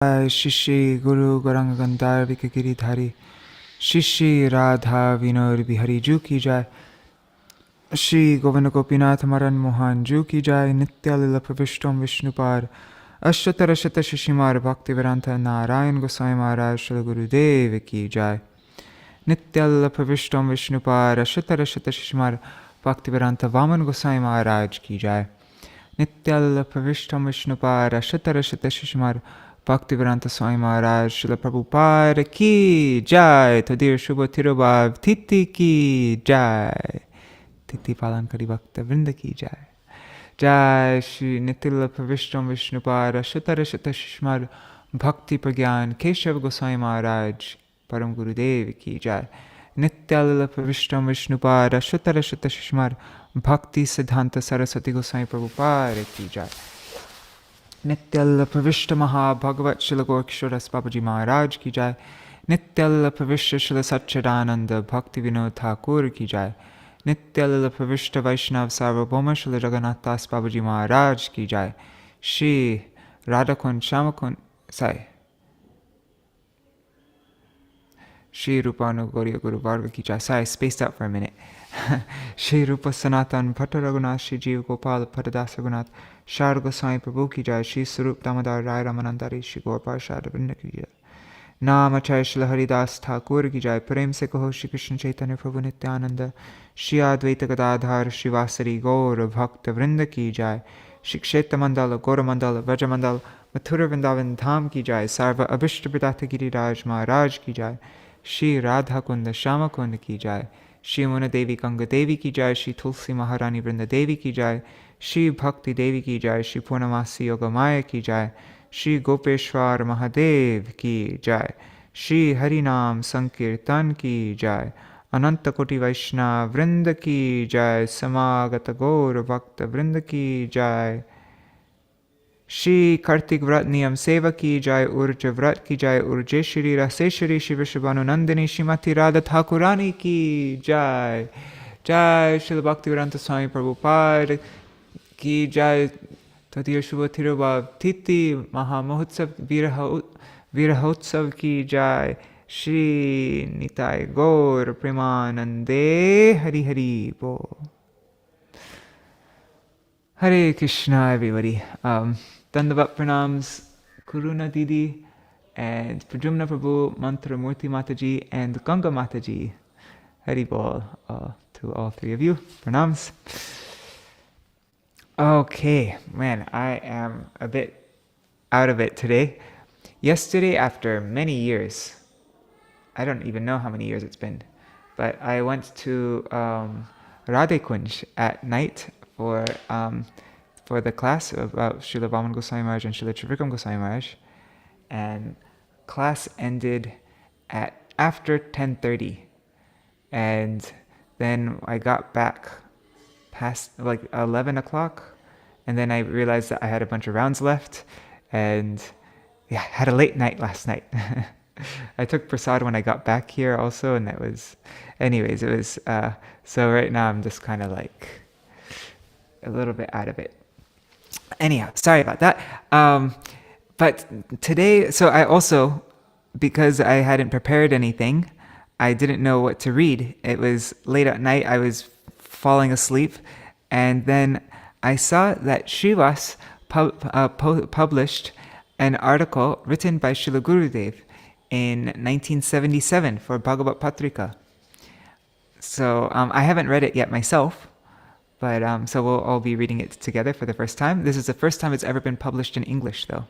Shri Guru Gauranga Gandharvika Giridhari Shri Radha Vinod Bihari Ju Ki Jai Shri Govinda Gopinath Maran Mohan Ju Ki Jai Nitya Lila Pravishtam Vishnupad Ashtatara Shata Shishimar Bhaktivedanta Narayan Goswami Maharaj Shri Gurudev Ki Jai Nitya Lila Pravishtam Vishnupad Ashtatara Shata Shishimar Bhaktivedanta Vaman Goswami Maharaj Ki Jai Nitya Lila Pravishtam Vishnupad Ashtatara Shata Shishimar Bhaktivedanta Swami Maharaj Srila Prabhupada Ki Jai Tadir Shubha Tirobhav Titi Ki Jai Titi Palankari Bhakta Vrinda Ki Jai Jai Shri Nitila Pravishtam Vishnupad Shatara Shata Shishmar Bhakti Pragyan Keshav Goswami Maharaj Param Gurudev Ki Jai Nityalila Pravishtam Vishnupad Shatara Shata Shishmar Bhakti Siddhanta Saraswati Goswami Prabhupada Ki Jai Nityalila Pravishta Maha Bhagavat Srila Gorkshoras Babaji Maharaj Ki Jai Nityalila Pravishta Srila Satchidananda Bhakti Vinod Thakur Ki Jai Nityalila Pravishta Vaishnava Sarvabhauma Srila Jagannath Das Babaji Maharaj Ki Jai Shri Radhakund Shamakund Sai Shri Rupanu Gauriya Guru Varga Ki Jai. Sorry, I spaced out for a minute. Shri Rupa Sanatan Bhatta Raghunath Shri Jeev Gopal Padadasa Raghunath Shar Goswami Prabhu Ki Jai Shri Sarup Damodar Rai Ramanandari Shri Gaur Parshad Vrinda Ki Jai Namacharya Shri Haridas Thakur Ki Jai Prem Se Kaho Shri Krishna Chaitanya Prabhu Nityananda Shri Advaita Gadadhar Shri Vasari Gaur Bhakta Vrinda Ki Jai Shri Ksheta Mandala Gaura Mandala Vraja Mandala Mathura Vrindavan Dham Ki Jai Sarva Abhishta Pradata Giriraj Maharaj Ki Jai Shri Radha Kunda Shama Kunda Ki Jai Shri Muna Devi Ganga Devi Ki Jai Shri Tulsi Maharani Vrinda Devi Ki Jai Shri Bhakti Devi Ki Jai Shri Purnamasi Yogamaya Ki Jai Shri Gopeshwar Mahadev Ki Jai Shri Harinam Sankirtan Ki Jai Ananta Koti Vaishnava Vrinda Ki Jai Samagata Gaur Bhakta Vrinda Ki Jai Shri Kartik Vrat Niyam Seva Ki Jai Urja Vrat Ki Jai Urjeshwari Raseshwari Shri Vrishabhanu Nandini Shrimati Radha Thakurani Ki Jai Jai Srila Bhaktivedanta Swami Prabhupada Ki Jai Tadir Shubha Tirobhav Titi Maha Mahotsav Virahotsav Ki Jai Shri Nitai Gaur Premanande Hari Hari Bol. Hare Krishna, everybody. Dandavat Pranams, Kuruna Didi, and Prajumna Prabhu, Mantra Murti Mataji, and Ganga Mataji. Hari Bol to all three of you. Pranams. Okay, man, I am a bit out of it today. Yesterday, after many years, I don't even know how many years it's been, but I went to Radhe Kunj at night for the class about Srila Vaman Goswami Maharaj and Srila Trivikram Goswami Maharaj, and class ended at after 10:30, and then I got back past like 11 o'clock, and then I realized that I had a bunch of rounds left, and yeah, I had a late night last night. I took prasad when I got back here also, and that was, anyways, it was, so right now I'm just kind of like a little bit out of it. Anyhow, sorry about that. But today, so I also, because I hadn't prepared anything, I didn't know what to read. It was late at night, I was falling asleep, and then I saw that Srivas published an article written by Srila Gurudev in 1977 for Bhagavad Patrikā. So I haven't read it yet myself, but so we'll all be reading it together for the first time. This is the first time it's ever been published in English, though.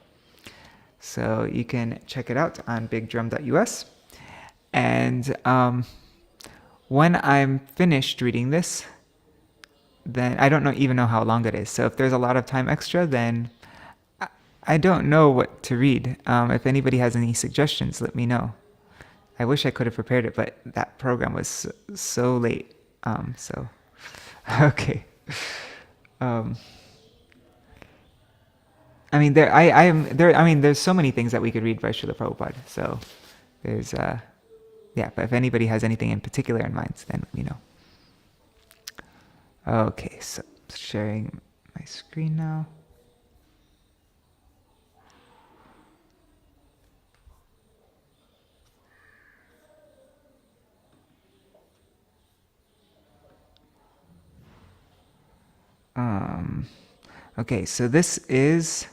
So you can check it out on bigdrum.us. And when I'm finished reading this, then I don't even know how long it is. So if there's a lot of time extra, then I don't know what to read. If anybody has any suggestions, let me know. I wish I could have prepared it, but that program was so late. So, okay. I mean, there's so many things that we could read by Srila Prabhupada. So, there's, yeah. But if anybody has anything in particular in mind, then let me know. Okay, so sharing my screen now. Okay, so this is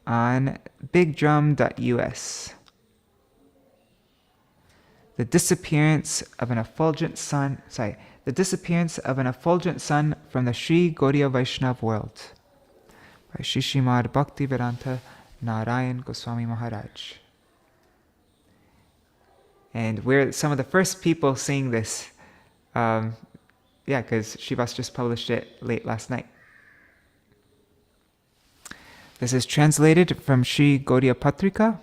on bigdrum.us. The disappearance of an effulgent sun from the Śrī Gauḍīya Vaiṣṇava world by Srimad Bhaktivedanta Narayan Goswami Maharaj. And we're some of the first people seeing this. Because Srivas just published it late last night. This is translated from Śrī Gauḍīya Patrikā,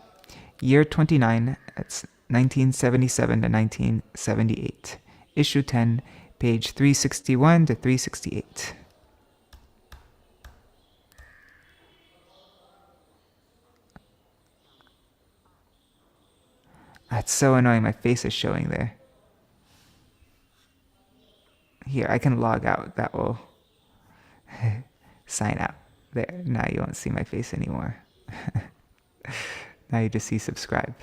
year 29, that's 1977 to 1978. Issue 10, page 361 to 368. That's so annoying, my face is showing there. Here, I can log out, that will sign out. There, now you won't see my face anymore. Now you just see subscribe.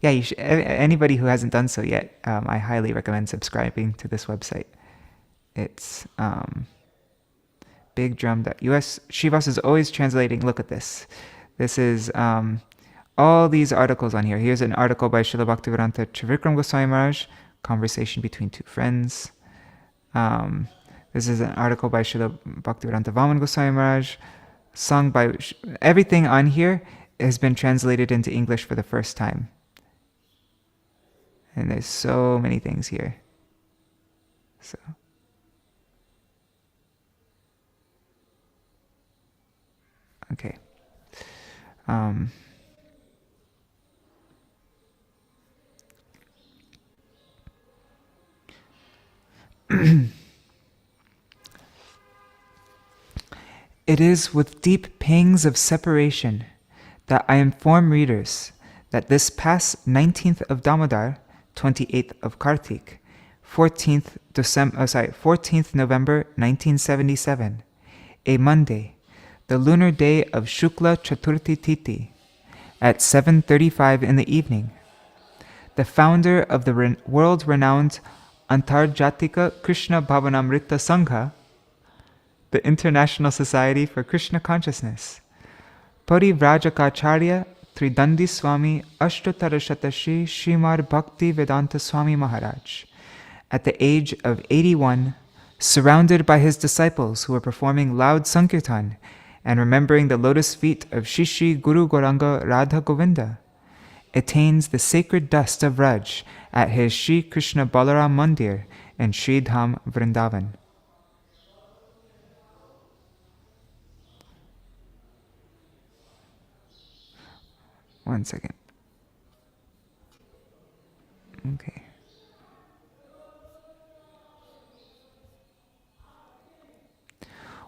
Yeah, you should, anybody who hasn't done so yet, I highly recommend subscribing to this website. It's bigdrum.us. Srivas is always translating. Look at this. This is all these articles on here. Here's an article by Srila Bhaktivedanta Trivikram Goswami Maharaj, Conversation Between Two Friends. This is an article by Srila Bhaktivedanta Vaman Goswami Maharaj, sung by... Everything on here has been translated into English for the first time. And there's so many things here. So... Okay. It is with deep pangs of separation that I inform readers that this past 19th of Damodar, 28th of Kartik, 14th November 1977, a Monday, the lunar day of Shukla Chaturthi Tithi, at 7:35 in the evening, the founder of the world-renowned Antarjatika Krishna Bhavanamrita Sangha, the International Society for Krishna Consciousness, Parivrajacharya Tridandi Swami Ashtatarashatashi Srimad Bhakti Vedanta Swami Maharaj, at the age of 81, surrounded by his disciples who were performing loud Sankirtan and remembering the lotus feet of Shri Guru Gauranga Radha Govinda, attains the sacred dust of Raj at his Shri Krishna Balaram Mandir in Shri Dham Vrindavan. One second. Okay.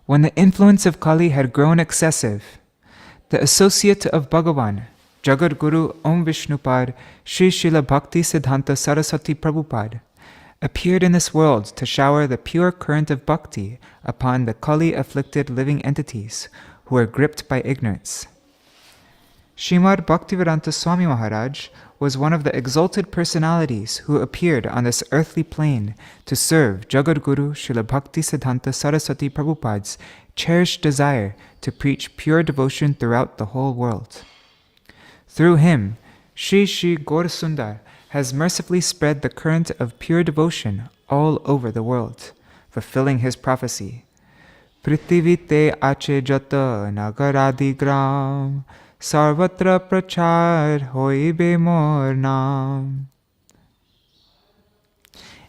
When the influence of Kali had grown excessive, the associate of Bhagavan, Jagat Guru Om Vishnupad Sri Srila Bhakti Siddhanta Saraswati Prabhupada, appeared in this world to shower the pure current of bhakti upon the Kali-afflicted living entities who are gripped by ignorance. Srimad Bhaktivedanta Swami Maharaj was one of the exalted personalities who appeared on this earthly plane to serve Jagat Guru Srila Bhakti Siddhanta Saraswati Prabhupada's cherished desire to preach pure devotion throughout the whole world. Through him, Śrī Gaurasundar has mercifully spread the current of pure devotion all over the world, fulfilling his prophecy, Prithivite ache jata nagaradi gram Sarvatra prachar hoibe mor nam.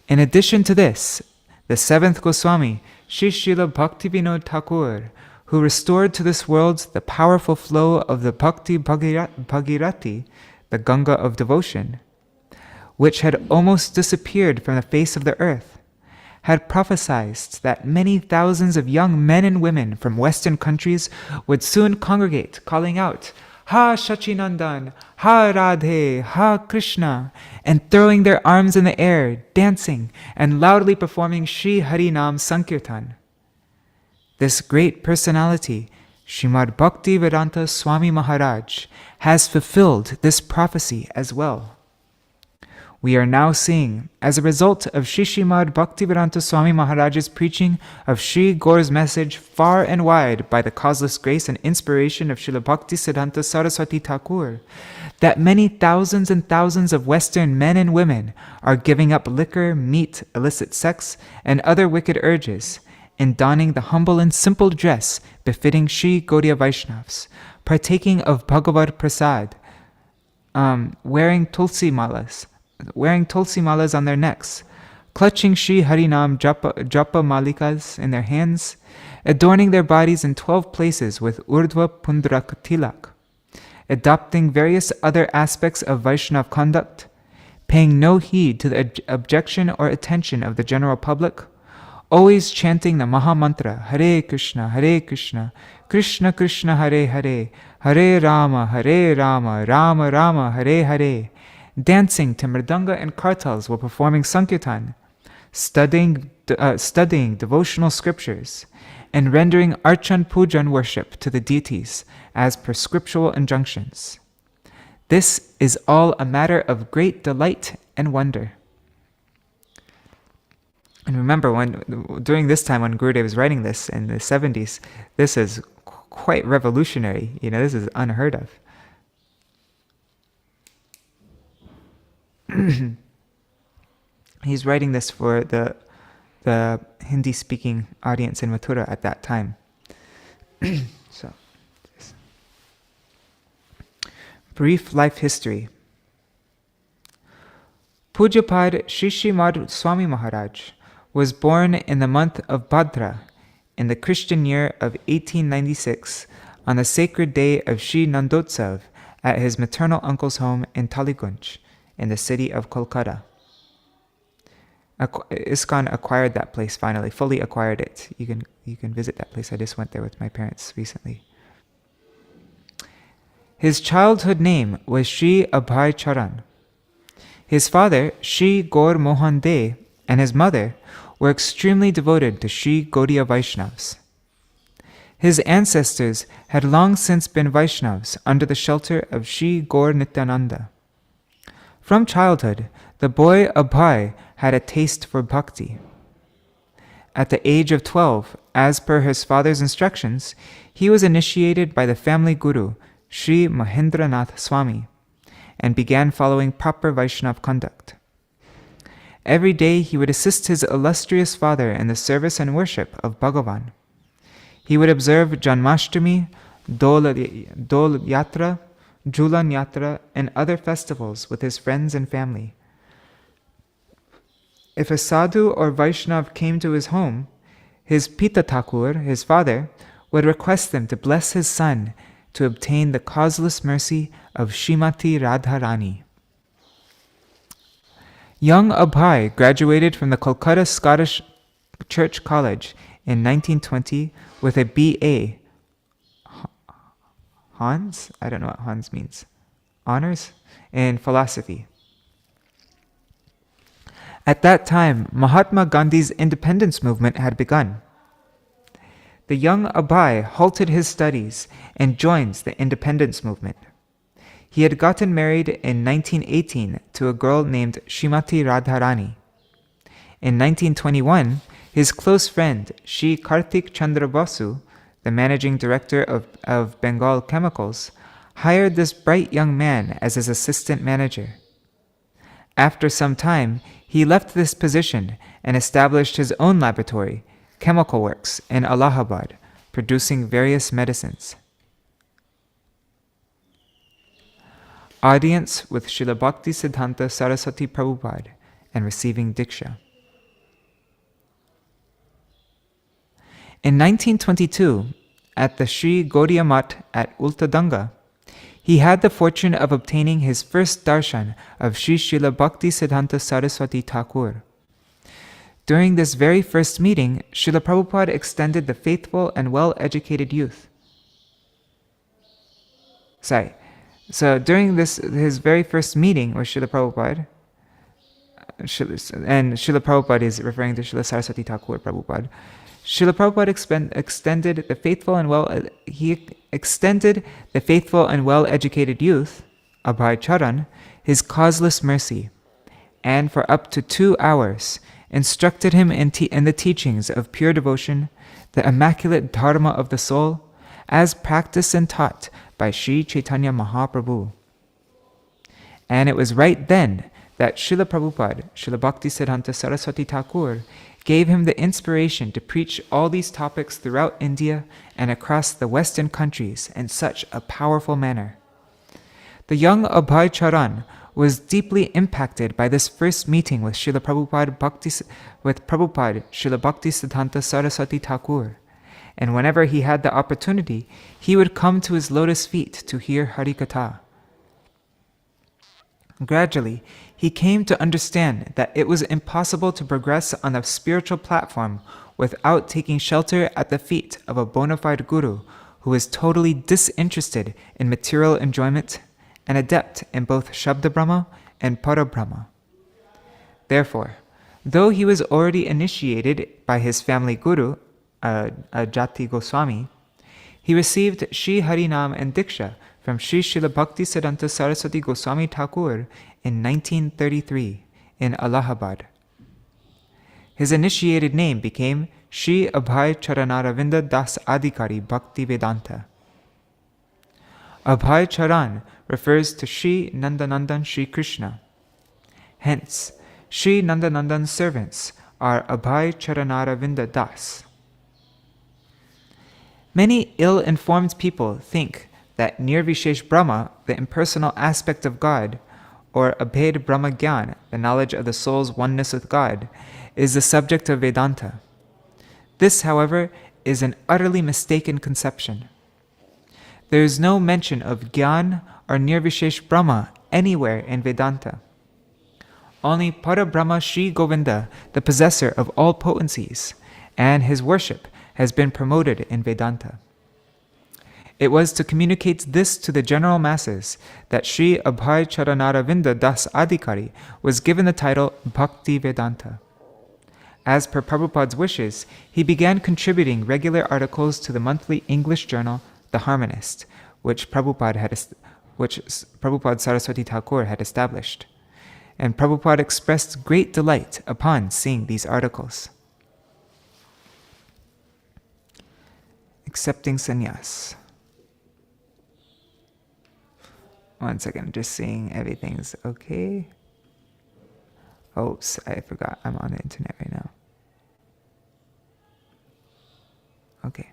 In addition to this, the seventh Goswami, Sri Srila Bhaktivinoda Thakur, who restored to this world the powerful flow of the Bhakti Bhagirati, the Ganga of devotion, which had almost disappeared from the face of the earth, had prophesied that many thousands of young men and women from Western countries would soon congregate, calling out, Ha Shachinandan, Ha Radhe, Ha Krishna, and throwing their arms in the air, dancing, and loudly performing Shri Harinam Sankirtan. This great personality, Srimad Bhaktivedanta Swami Maharaj, has fulfilled this prophecy as well. we are now seeing, as a result of Srimad Bhaktivedanta Swami Maharaj's preaching of Sri Gaur's message far and wide by the causeless grace and inspiration of Srila Bhaktisiddhanta Saraswati Thakur, that many thousands and thousands of Western men and women are giving up liquor, meat, illicit sex, and other wicked urges, and donning the humble and simple dress befitting Śrī Gauḍīya Vaisṇavas, partaking of Bhagavad Prasad, wearing tulsi malas on their necks, clutching Shri Harinam Japa Malikas in their hands, adorning their bodies in 12 places with Urdhva Pundrak Tilak, adopting various other aspects of Vaishnav conduct, paying no heed to the objection or attention of the general public, always chanting the Maha Mantra, Hare Krishna, Krishna Krishna, Hare Hare, Hare Rama, Rama Rama, Hare Hare, dancing to mridanga and kartals while performing sankirtan, studying devotional scriptures, and rendering archan pujan worship to the deities as per scriptural injunctions. This is all a matter of great delight and wonder. And remember, during this time when Gurudev was writing this in the 70s, this is quite revolutionary. This is unheard of. He's writing this for the Hindi-speaking audience in Mathura at that time. So, brief life history. Pujapad Srimad Swami Maharaj was born in the month of Bhadra in the Christian year of 1896 on the sacred day of Sri Nandotsav at his maternal uncle's home in Taligunj in the city of Kolkata. ISKCON acquired that place finally, fully acquired it. You can visit that place. I just went there with my parents recently. His childhood name was Shri Abhay Charan. His father, Shri Gaur Mohan De, and his mother were extremely devoted to Śrī Gauḍīya Vaiṣṇavas. His ancestors had long since been Vaishnavas under the shelter of Shri Gaur Nityananda. From childhood, the boy Abhay had a taste for bhakti. At the age of 12, as per his father's instructions, he was initiated by the family guru, Sri Mahendranath Swami, and began following proper Vaishnav conduct. Every day he would assist his illustrious father in the service and worship of Bhagavan. He would observe Janmashtami, Dol Yatra, Julan Yatra, and other festivals with his friends and family. If a sadhu or Vaishnav came to his home, his Pita Thakur, his father, would request them to bless his son to obtain the causeless mercy of Srimati Radharani. Young Abhay graduated from the Kolkata Scottish Church College in 1920 with a B.A. Hans? I don't know what Hans means. Honors? In philosophy. At that time, Mahatma Gandhi's independence movement had begun. The young Abhay halted his studies and joined the independence movement. He had gotten married in 1918 to a girl named Srimati Radharani. In 1921, his close friend Shri Karthik Chandra Basu, the managing director of Bengal Chemicals, hired this bright young man as his assistant manager. After some time, he left this position and established his own laboratory, Chemical Works, in Allahabad, producing various medicines. Audience with Srila Bhaktisiddhanta Saraswati Prabhupada and receiving Diksha. In 1922, at the Śrī Gauḍīya Math at Ultadanga, he had the fortune of obtaining his first darshan of Srila Bhaktisiddhanta Saraswati Thakur. During this very first meeting, Srila Prabhupada extended the faithful and well-educated youth. So during his very first meeting with Srila Prabhupada, and Srila Prabhupada is referring to Srila Saraswati Thakur Prabhupada, Srila Prabhupada extended the faithful and well-educated youth, Abhay Charan, his causeless mercy, and for up to 2 hours instructed him in the teachings of pure devotion, the immaculate dharma of the soul, as practiced and taught by Sri Chaitanya Mahaprabhu. And it was right then that Srila Prabhupada, Srila Bhaktisiddhanta Saraswati Thakur, gave him the inspiration to preach all these topics throughout India and across the Western countries in such a powerful manner. The young Abhay Charan was deeply impacted by this first meeting with Srila Prabhupada, Srila Bhaktisiddhanta Saraswati Thakur, and whenever he had the opportunity, he would come to his lotus feet to hear Harikatha. Gradually, he came to understand that it was impossible to progress on the spiritual platform without taking shelter at the feet of a bona fide guru who is totally disinterested in material enjoyment and adept in both Shabda Brahma and Para Brahma. Therefore, though he was already initiated by his family guru, Jati Goswami, he received Shri Harinam and Diksha from Sri Srila Bhaktisiddhanta Saraswati Goswami Thakur in 1933 in Allahabad. His initiated name became Shri Abhay Charanaravinda Das Adhikari Bhakti Vedanta. Abhay Charan refers to Shri Nandanandan Shri Krishna. Hence, Shri Nandanandan's servants are Abhay Charanaravinda Das. Many ill-informed people think that Nirvishesh Brahma, the impersonal aspect of God, or Abhed Brahma Gyan, the knowledge of the soul's oneness with God, is the subject of Vedanta. This, however, is an utterly mistaken conception. There is no mention of Gyan or Nirvishesh Brahma anywhere in Vedanta. Only Parabrahma Śrī Govinda, the possessor of all potencies, and his worship has been promoted in Vedanta. It was to communicate this to the general masses that Sri Abhay Charanaravinda Das Adhikari was given the title Bhakti Vedanta. As per Prabhupada's wishes, he began contributing regular articles to the monthly English journal, The Harmonist, which Prabhupada Saraswati Thakur had established. And Prabhupada expressed great delight upon seeing these articles. Accepting sannyas. One second, just seeing everything's okay. Oops, I forgot. I'm on the internet right now. Okay.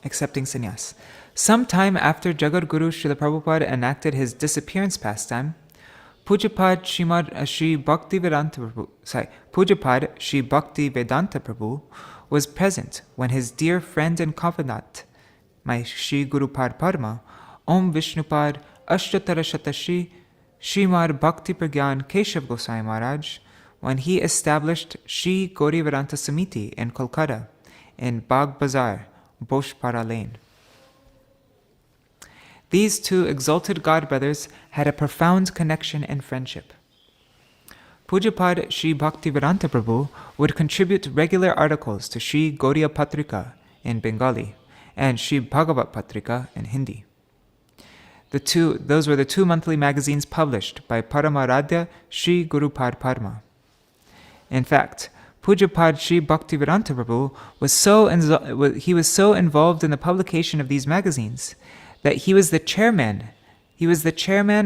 Accepting sannyas. Sometime after Jagadguru Srila Prabhupada enacted his disappearance pastime, Pujapad Shri Bhakti Vedanta Prabhu was present when his dear friend and confidant, my Shri Guru Pad Padma, Om Vishnupad Ashtatara Shatashi Srimad Bhakti Pragyan Keshav Goswami Maharaj, when he established Shri Gauḍīya Vedanta Samiti in Kolkata, in Bagh Bazar, Boshpara Lane. These two exalted godbrothers had a profound connection and friendship. Pujapad Shri Bhaktivedanta Prabhu would contribute regular articles to Śrī Gauḍīya Patrikā in Bengali and Śrī Bhagavat Patrikā in Hindi. Those were the two monthly magazines published by Paramaradhya Śrī Guru Pad Padma. In fact, Pujapad Shri Bhaktivedanta Prabhu was so involved in the publication of these magazines that he was the chairman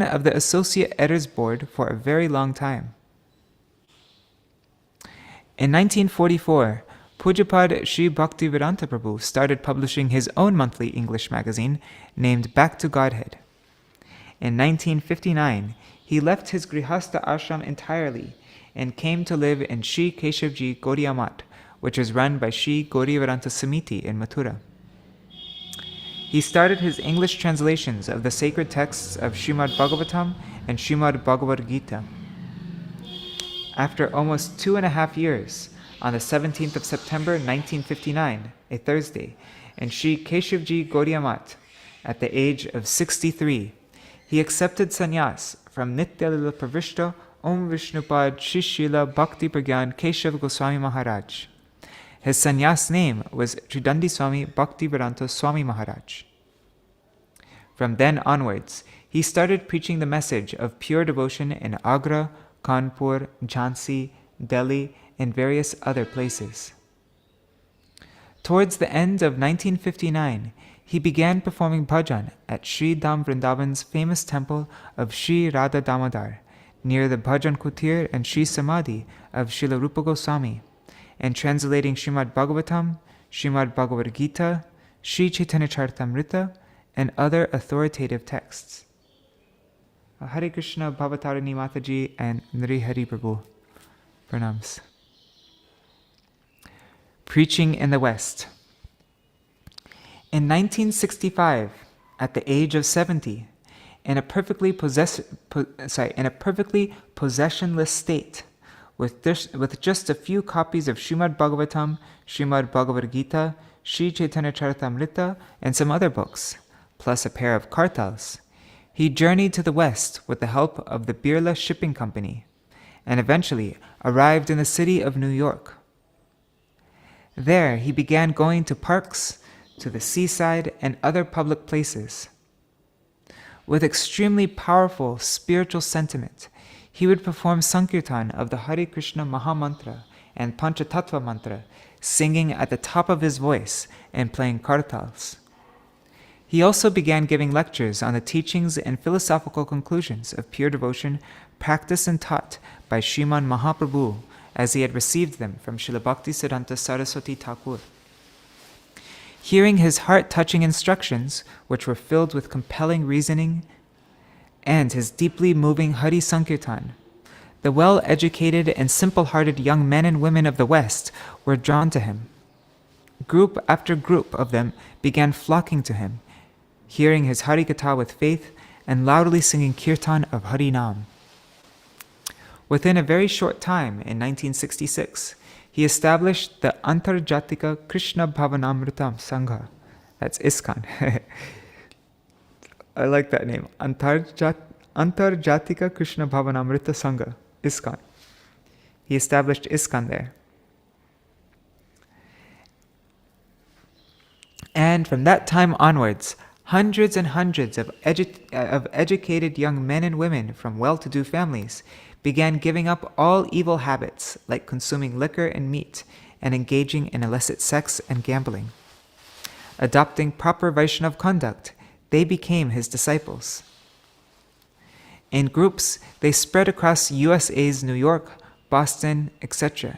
of the Associate Editors Board for a very long time. In 1944, Pujapad Shri Bhaktivedanta Prabhu started publishing his own monthly English magazine named Back to Godhead. In 1959, he left his Grihastha ashram entirely and came to live in Shri Keshavji Gaudiya Math, which is run by Shri Gauḍīya Vedanta Samiti in Mathura. He started his English translations of the sacred texts of Srimad Bhagavatam and Srimad Bhagavad Gita. After almost 2.5 years, on the 17th of September 1959, a Thursday, in Shri Keshavji Gaudiya Math, at the age of 63, he accepted sannyas from Nityalila Pravishta Om Vishnupad Shri Srila Bhakti Pragyan Keshav Goswami Maharaj. His sannyas name was Tridandi Swami Bhaktivedanta Swami Maharaj. From then onwards, he started preaching the message of pure devotion in Agra, Kanpur, Jhansi, Delhi, and various other places. Towards the end of 1959, he began performing bhajan at Sri Dham Vrindavan's famous temple of Sri Radha Damodar, near the Bhajan Kutir and Sri Samadhi of Srila Rupa Goswami, and translating Srimad Bhagavatam, Srimad Bhagavad Gita, Sri Chaitanya Charitamrita, and other authoritative texts. Hare Krishna Bhavatarini Mataji and Nri Hari Prabhu. Pranams. Preaching in the West. In 1965, at the age of 70, in a perfectly possessionless state, with just a few copies of Srimad Bhagavatam, Srimad Bhagavad Gita, Sri Chaitanya Charitamrita, and some other books, plus a pair of kartals, he journeyed to the West with the help of the Birla Shipping Company, and eventually arrived in the city of New York. There he began going to parks, to the seaside, and other public places. With extremely powerful spiritual sentiment, he would perform Sankirtan of the Hare Krishna Mahamantra and Panchatattva Mantra, singing at the top of his voice and playing kartals. He also began giving lectures on the teachings and philosophical conclusions of pure devotion practiced and taught by Sriman Mahaprabhu as he had received them from Srila Bhaktisiddhanta Saraswati Thakur. Hearing his heart-touching instructions, which were filled with compelling reasoning, and his deeply moving Hari Sankirtan, the well-educated and simple-hearted young men and women of the West were drawn to him. Group after group of them began flocking to him, hearing his Hari Katha with faith and loudly singing Kirtan of Hari Nam. Within a very short time, in 1966, he established the Antarjatika Krishna Bhavanamritam Sangha. That's ISKCON. I like that name. Antarjatika Krishna Bhavanamrita Sangha, ISKCON. He established ISKCON there. And from that time onwards, hundreds and hundreds of educated young men and women from well-to-do families began giving up all evil habits like consuming liquor and meat and engaging in illicit sex and gambling. Adopting proper Vaishnava conduct, they became his disciples. In groups, they spread across USA's New York, Boston, etc.,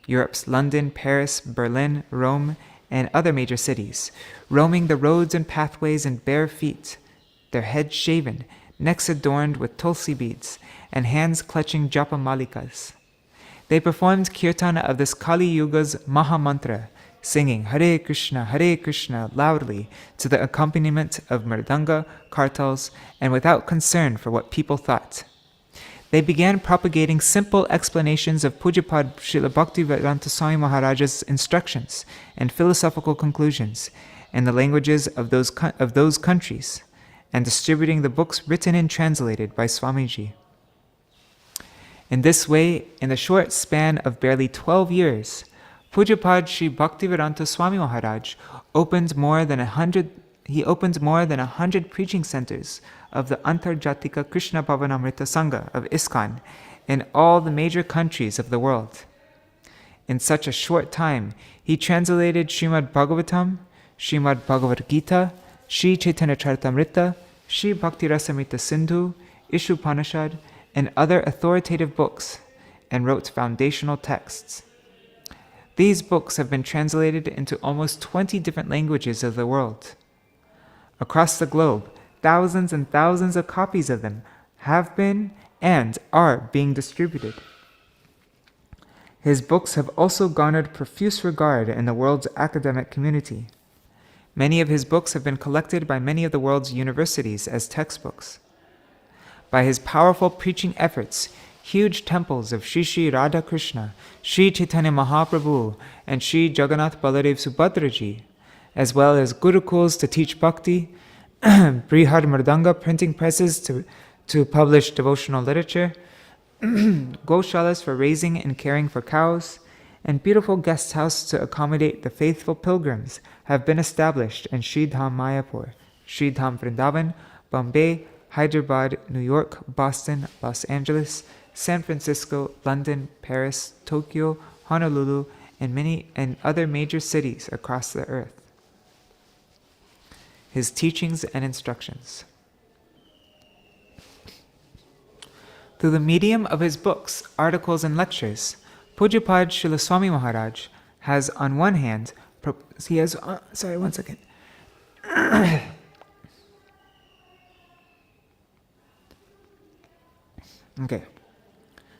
Europe's London, Paris, Berlin, Rome, and other major cities, roaming the roads and pathways in bare feet, their heads shaven, necks adorned with tulsi beads, and hands clutching japa malikas. They performed kirtan of this Kali Yuga's Maha Mantra, singing Hare Krishna loudly to the accompaniment of mridanga, kartals, and without concern for what people thought. They began propagating simple explanations of Pujapad Srila Bhaktivedanta Swami Maharaja's instructions and philosophical conclusions in the languages of those countries, and distributing the books written and translated by Swamiji. In this way, in the short span of barely 12 years, Pujapad Sri Bhaktivedanta Swami Maharaj opened more than 100 preaching centers of the Antarjatika Krishna Bhavanamrita Sangha of ISKCON in all the major countries of the world. In such a short time, he translated Srimad Bhagavatam, Srimad Bhagavad Gita, Sri Chaitanya Charitamrita, Sri Bhakti Rasamrita Sindhu, Ishupanishad, and other authoritative books, and wrote foundational texts. These books have been translated into almost 20 different languages of the world. Across the globe, thousands and thousands of copies of them have been and are being distributed. His books have also garnered profuse regard in the world's academic community. Many of his books have been collected by many of the world's universities as textbooks. By his powerful preaching efforts, huge temples of Shri Shri Radha Krishna, Shri Chaitanya Mahaprabhu, and Shri Jagannath Baladev Subhadraji, as well as gurukuls to teach bhakti, Brihad Mridanga printing presses to publish devotional literature, goshalas for raising and caring for cows, and beautiful guest houses to accommodate the faithful pilgrims have been established in Sri Dham Mayapur, Sri Dham Vrindavan, Bombay, Hyderabad, New York, Boston, Los Angeles, San Francisco, London, Paris, Tokyo, Honolulu, and other major cities across the earth. His teachings and instructions. Through the medium of his books, articles, and lectures, Pujapad Srila Swami Maharaj has, on one hand,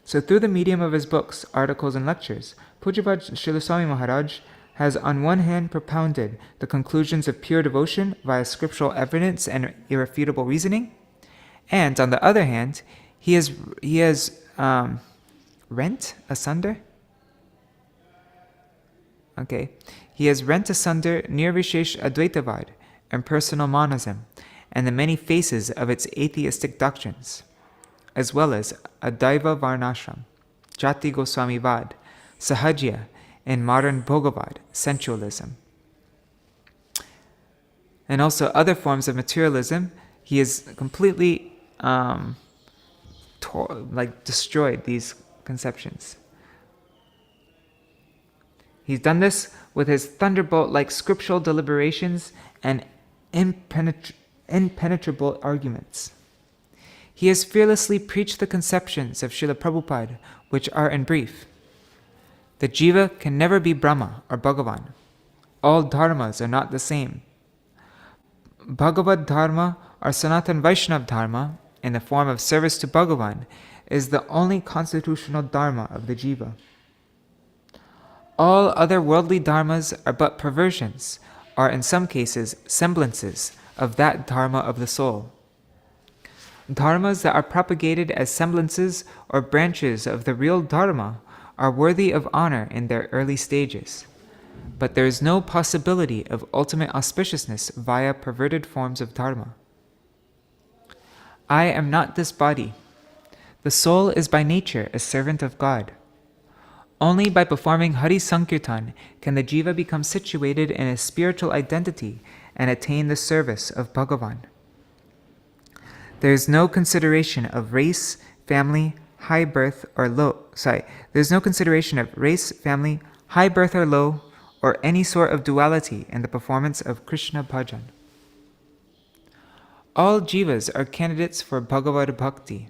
So through the medium of his books, articles, and lectures, Pujapad Srila Swami Maharaj has on one hand propounded the conclusions of pure devotion via scriptural evidence and irrefutable reasoning, and on the other hand, he has rent asunder Nirvishesh Advaitavad and personal monism and the many faces of its atheistic doctrines, as well as Adaiva Varnashram, Jati Goswamivad, Sahajya, and modern Bhogavad, sensualism. And also other forms of materialism. He has completely destroyed these conceptions. He's done this with his thunderbolt-like scriptural deliberations and impenetrable arguments. He has fearlessly preached the conceptions of Srila Prabhupada, which are in brief: the jiva can never be Brahma or Bhagavan. All dharmas are not the same. Bhagavad Dharma or Sanatan Vaishnava Dharma, in the form of service to Bhagavan, is the only constitutional dharma of the jiva. All other worldly dharmas are but perversions, or in some cases semblances, of that dharma of the soul. Dharmas that are propagated as semblances or branches of the real dharma are worthy of honor in their early stages, but there is no possibility of ultimate auspiciousness via perverted forms of dharma. I am not this body. The soul is by nature a servant of God. Only by performing Hari Sankirtan can the jiva become situated in a spiritual identity and attain the service of Bhagavan. There is no consideration of race, family, high birth, or low. There's no consideration of race, family, high birth, or low, or any sort of duality in the performance of Krishna bhajan. All jivas are candidates for Bhagavad Bhakti.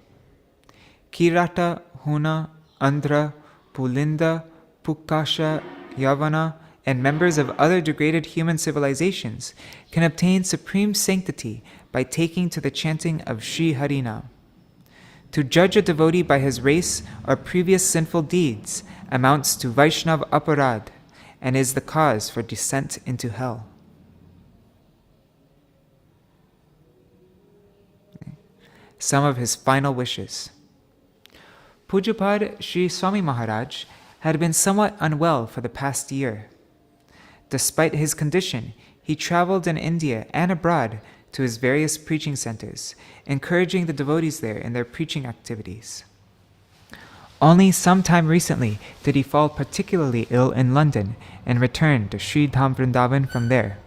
Kirata, Huna, Andhra, Pulinda, Pukasha, Yavana, and members of other degraded human civilizations can obtain supreme sanctity by taking to the chanting of Sri Harinam. To judge a devotee by his race or previous sinful deeds amounts to Vaishnava Aparad and is the cause for descent into hell. Some of his final wishes. Pujapad Sri Swami Maharaj had been somewhat unwell for the past year. Despite his condition, he traveled in India and abroad to his various preaching centers, encouraging the devotees there in their preaching activities. Only some time recently did he fall particularly ill in London and return to Sri Dham Vrindavan from there.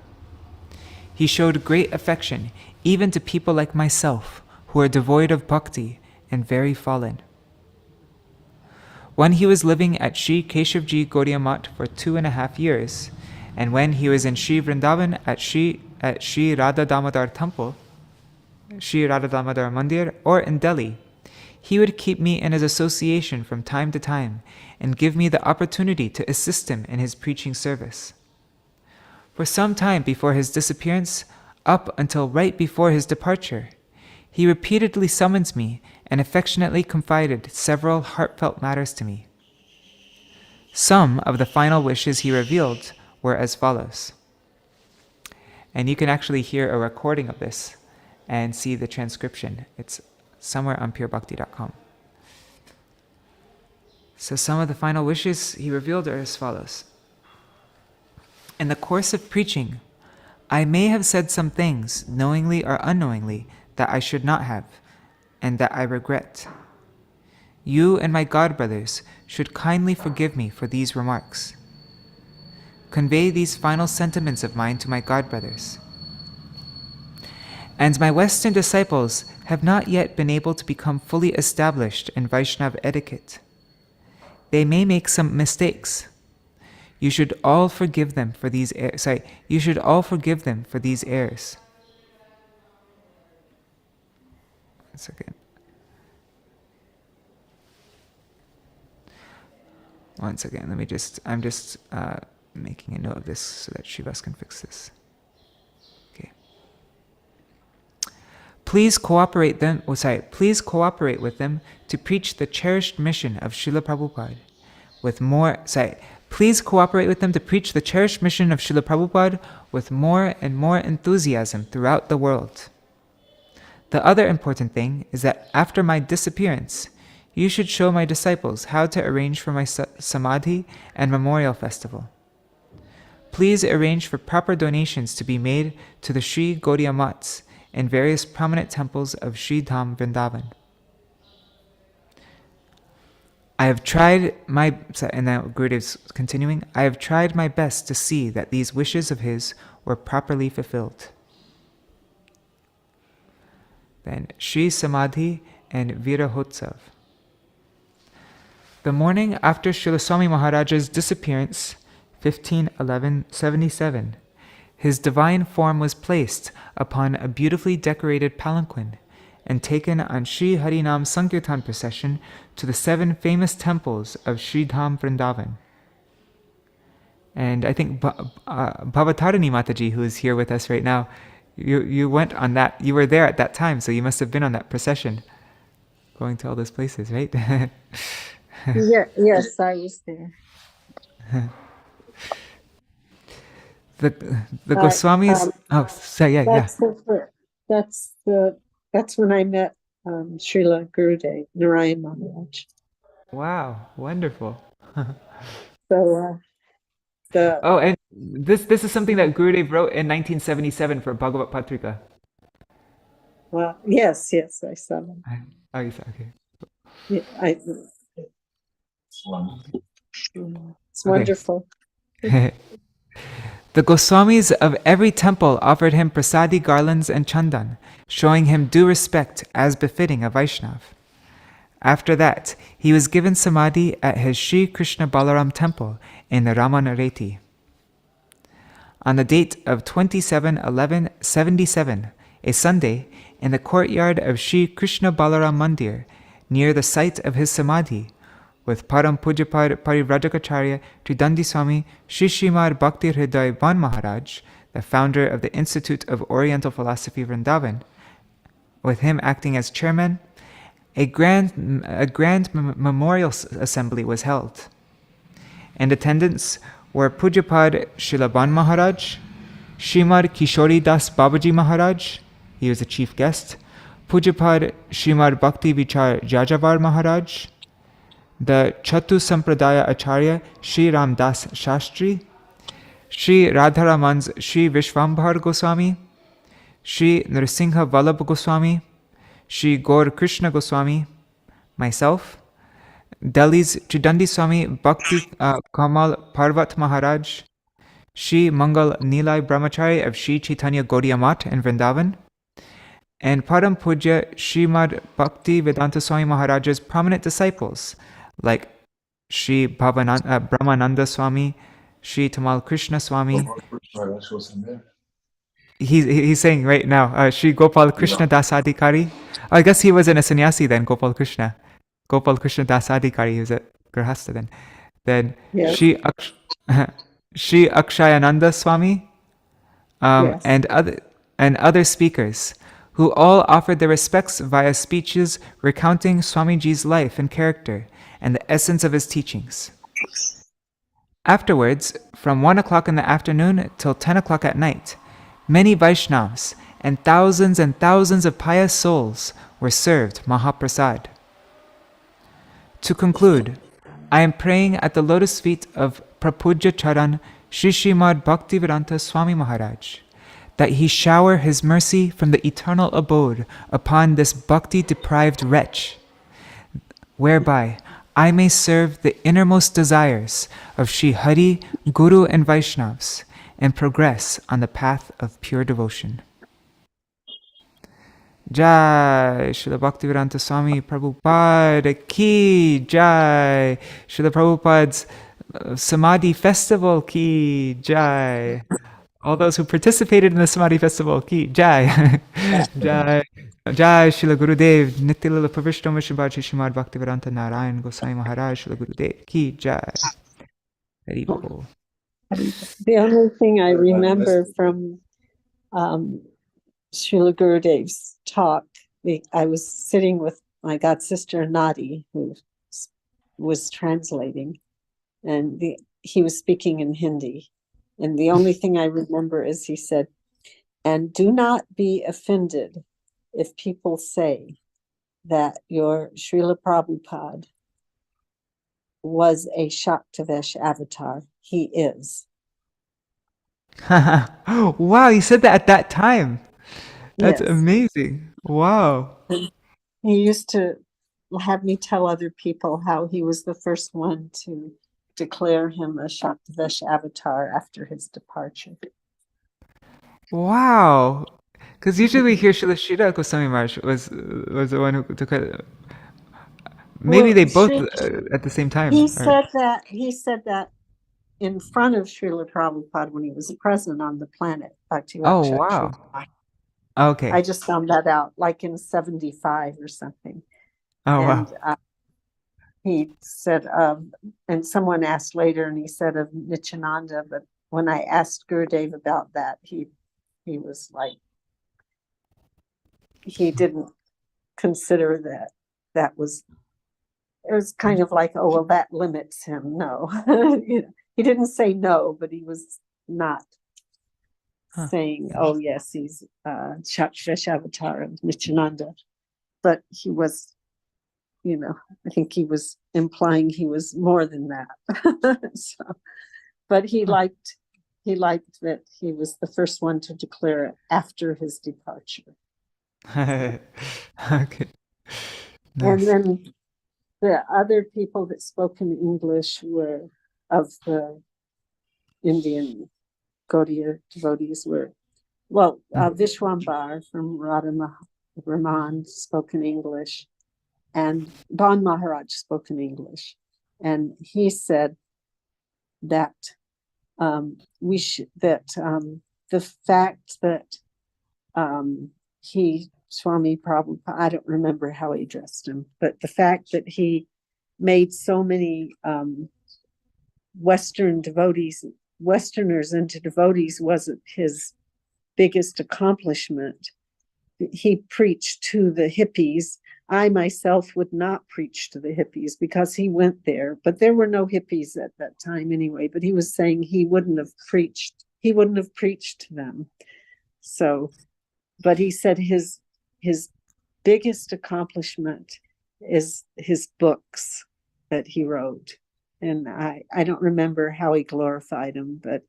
He showed great affection even to people like myself, who are devoid of bhakti and very fallen. When he was living at Śrī Keshavji Gaudiya Math for 2.5 years, and when he was in Sri Vrindavan at Sri Radha Damodar Temple, Sri Radha Damodar Mandir, or in Delhi, he would keep me in his association from time to time and give me the opportunity to assist him in his preaching service. For some time before his disappearance, up until right before his departure, he repeatedly summons me and affectionately confided several heartfelt matters to me. Some of the final wishes he revealed were as follows. And you can actually hear a recording of this and see the transcription. It's somewhere on purebhakti.com. So some of the final wishes he revealed are as follows. In the course of preaching, I may have said some things, knowingly or unknowingly, that I should not have, and that I regret. You and my godbrothers should kindly forgive me for these remarks. Convey these final sentiments of mine to my godbrothers. And my Western disciples have not yet been able to become fully established in Vaishnava etiquette. They may make some mistakes. You should all forgive them for these you should all forgive them for these errors. One second. Once again, I'm just making a note of this so that Srivas can fix this. Okay. Please cooperate with them to preach the cherished mission of Srila Prabhupada Please cooperate with them to preach the cherished mission of Srila Prabhupada with more and more enthusiasm throughout the world. The other important thing is that after my disappearance, you should show my disciples how to arrange for my samadhi and memorial festival. Please arrange for proper donations to be made to the Śrī Gauḍīya mats and various prominent temples of Śrī Dham Vrindavan. And now Gurudev's continuing, I have tried my best to see that these wishes of his were properly fulfilled. Then Śrī Samadhi and Virahotsav. The morning after Srila Swami Maharaja's disappearance, 15/11/77, his divine form was placed upon a beautifully decorated palanquin and taken on Sri Harinam Sankirtan procession to the 7 famous temples of Sri Dham Vrindavan. And I think Bhavatarani Mataji, who is here with us right now, you went on that, you were there at that time, so you must have been on that procession, going to all those places, right? Yes, I was there. The Goswamis. That's when I met Srila Gurudev Narayan Maharaj. Wow, wonderful. So and this is something that Gurudev wrote in 1977 for Bhagavad Patrikā. Well, yes, I saw them. Oh, you saw, okay. Yeah, it's wonderful. The Goswamis of every temple offered him prasadi garlands and chandan, showing him due respect as befitting a Vaishnav. After that, he was given samadhi at his Sri Krishna Balaram temple in the Ramanareti. On the date of 27/11/77, a Sunday, in the courtyard of Sri Krishna Balaram Mandir, near the site of his samadhi, with Param Pujapad Parivrajacacharya Tridandi Swami Shri Srimad Bhakti Hriday Ban Maharaj, the founder of the Institute of Oriental Philosophy Vrindavan, with him acting as chairman, a grand memorial assembly was held. In attendance were Pujapad Srila Ban Maharaj, Srimad Kishori Das Babaji Maharaj, he was the chief guest, Pujapad Srimad Bhakti Vichar Jajavar Maharaj, the Chatu Sampradaya Acharya Sri Ram Das Shastri, Sri Radharaman's Sri Vishwambhar Goswami, Sri Narsingha Vallabh Goswami, Sri Gaur Krishna Goswami, myself, Delhi's Tridandi Swami Bhakti Kamal Parvat Maharaj, Sri Mangal Nilai Brahmachari of Sri Chaitanya Gaudiya Math in Vrindavan, and Param Pujya Srimad Bhakti Vedanta Swami Maharaj's prominent disciples like Sri Brahmananda Swami, Sri Tamal Krishna Swami. He's saying right now, Sri Gopal Krishna Dasadikari. I guess he wasn't a sannyasi then, Gopal Krishna. Gopal Krishna Dasadikari, he was a grahasta then. Then yes. Sri Akshayananda Swami, yes. and other speakers, who all offered their respects via speeches recounting Swamiji's life and character and the essence of his teachings. Afterwards, from 1 o'clock in the afternoon till 10 o'clock at night, many Vaishnavas and thousands of pious souls were served Mahaprasad. To conclude, I am praying at the lotus feet of Prapujya Charan Sri Srimad Bhaktivedanta Swami Maharaj, that he shower his mercy from the eternal abode upon this bhakti-deprived wretch, whereby I may serve the innermost desires of Sri Hari, Guru and Vaishnavas, and progress on the path of pure devotion. Jai. Srila Bhaktivedanta Swami Prabhupada ki jai. Srila Prabhupada's Samadhi Festival ki jai. All those who participated in the Samadhi Festival ki jai. Jai. Jai Srila Gurudev Nityalila Pavishtama Shibhaji Shrimad Bhaktivedanta Narayan Gosai Maharaj Srila Gurudev ki jai. Hari Bol. The only thing I remember from Srila Gurudev's talk, I was sitting with my god sister Nadi, who was translating, and he was speaking in Hindi. And the only thing I remember is he said, "And do not be offended if people say that your Srila Prabhupada was a Shaktavesh avatar. He is." Wow, you said that at that time. That's Yes. amazing. Wow. He used to have me tell other people how he was the first one to declare him a Shaktavesh avatar after his departure. Wow. Because usually we hear Srila Goswami Maharaj was the one who took it. Maybe Well, they both at the same time. He Or- said that in front of Srila Prabhupada when he was present on the planet. Oh, wow. Okay. I just found that out like in 75 or something. Oh, And wow. he said, and someone asked later, and he said of Nityananda, but when I asked Gurudev about that, he was like, he didn't consider that was, it was kind of like, oh, well, that limits him. No, you know, he didn't say no, but he was not saying, oh, yes, he's Shaktavesh avatar of Nityananda. But he was, you know, I think he was implying he was more than that. So, but he liked that he was the first one to declare it after his departure. Okay. And Nice. then the other people that spoke in English were of the Indian Gaudiya devotees were, well, Vishwambar from Radha Raman spoke in English, and Ban Maharaj spoke in English. And he said that the fact that Swami Prabhupada, I don't remember how he addressed him, but the fact that he made so many Westerners into devotees wasn't his biggest accomplishment. He preached to the hippies. I myself would not preach to the hippies because he went there, but there were no hippies at that time anyway. But he was saying he wouldn't have preached to them. So, but he said his biggest accomplishment is his books that he wrote. And I don't remember how he glorified them, but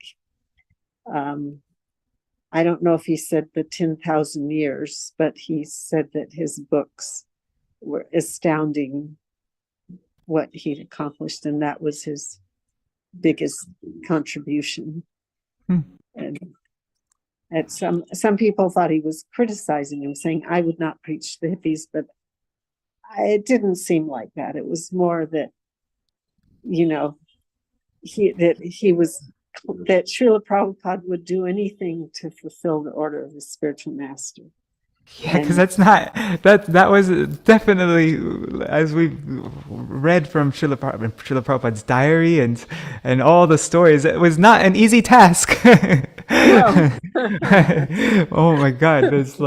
I don't know if he said the 10,000 years, but he said that his books were astounding what he'd accomplished, and that was his biggest contribution. And some people thought he was criticizing him, saying, I would not preach to the hippies, but it didn't seem like that. It was more that, you know, that Srila Prabhupada would do anything to fulfill the order of his spiritual master. Yeah, because that was definitely, as we've read from Srila Prabhupada's diary and all the stories, it was not an easy task. No. Oh my God, it's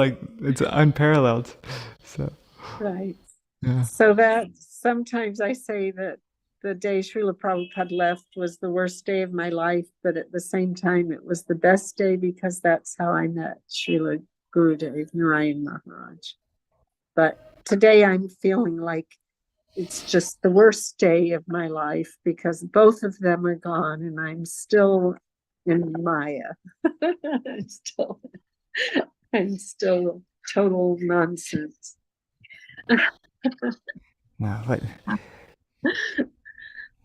unparalleled. So Right. yeah. So that sometimes I say that the day Srila Prabhupada left was the worst day of my life, but at the same time, it was the best day because that's how I met Srila Gurudev Narayan Maharaj. But today I'm feeling like it's just the worst day of my life because both of them are gone and I'm still in Maya. I'm still total nonsense. No, but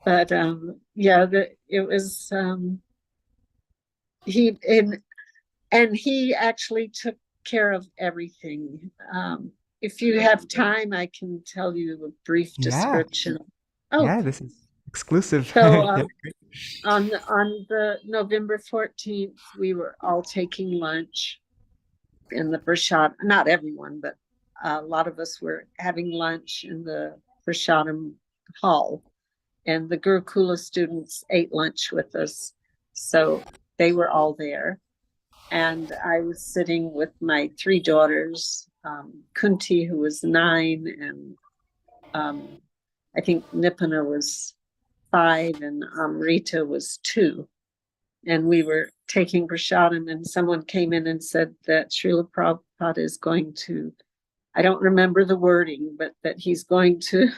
But yeah, it was he actually took care of everything. If you have time, I can tell you a brief Yeah, description. Oh, yeah, this is exclusive. so Yeah. on the November 14th, we were all taking lunch in the Prashad. Not everyone, but a lot of us were having lunch in the Prashadam hall, and the Gurukula students ate lunch with us. So they were all there. And I was sitting with my three daughters, Kunti, who was 9, and I think Nipana was 5, and Rita was 2. And we were taking prasadam, and someone came in and said that Srila Prabhupada is going to, I don't remember the wording, but that he's going to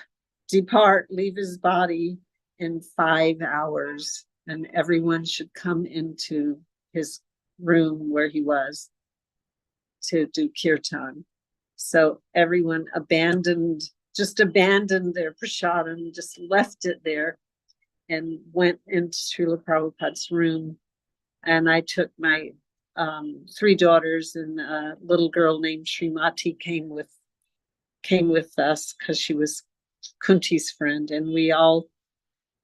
depart, leave his body in 5 hours, and everyone should come into his room where he was to do kirtan. So everyone just abandoned their prasadam, just left it there, and went into Srila Prabhupada's room. And I took my 3 daughters, and a little girl named Srimati came with us because she was Kunti's friend, and we all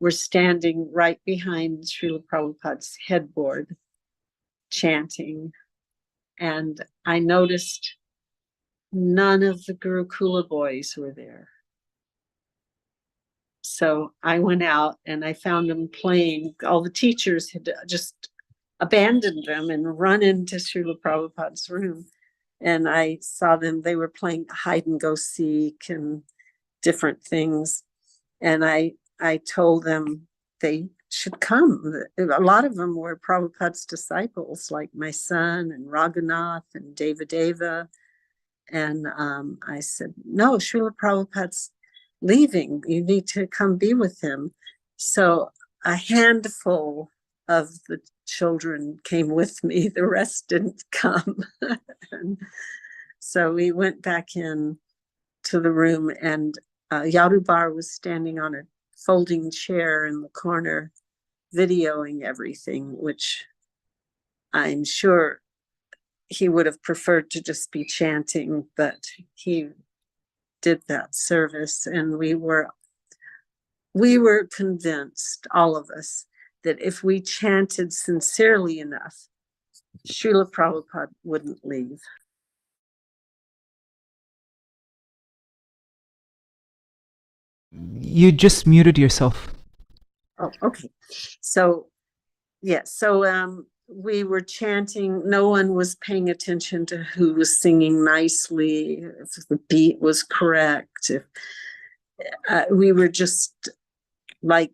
were standing right behind Srila Prabhupada's headboard chanting. And I noticed none of the Gurukula boys were there. So I went out and I found them playing. All the teachers had just abandoned them and run into Srila Prabhupada's room. And I saw them, they were playing hide and go seek and different things. And I told them they should come. A lot of them were Prabhupada's disciples, like my son and Raghunath and Devadeva. And I said, no, Srila Prabhupada's leaving. You need to come be with him. So a handful of the children came with me. The rest didn't come. And so we went back in to the room, and Yadubar was standing on a folding chair in the corner, videoing everything, which I'm sure he would have preferred to just be chanting, but he did that service. And we were convinced, all of us, that if we chanted sincerely enough, Srila Prabhupada wouldn't leave. You just muted yourself. Oh, okay. So, yeah, so we were chanting. No one was paying attention to who was singing nicely, if the beat was correct. If we were just like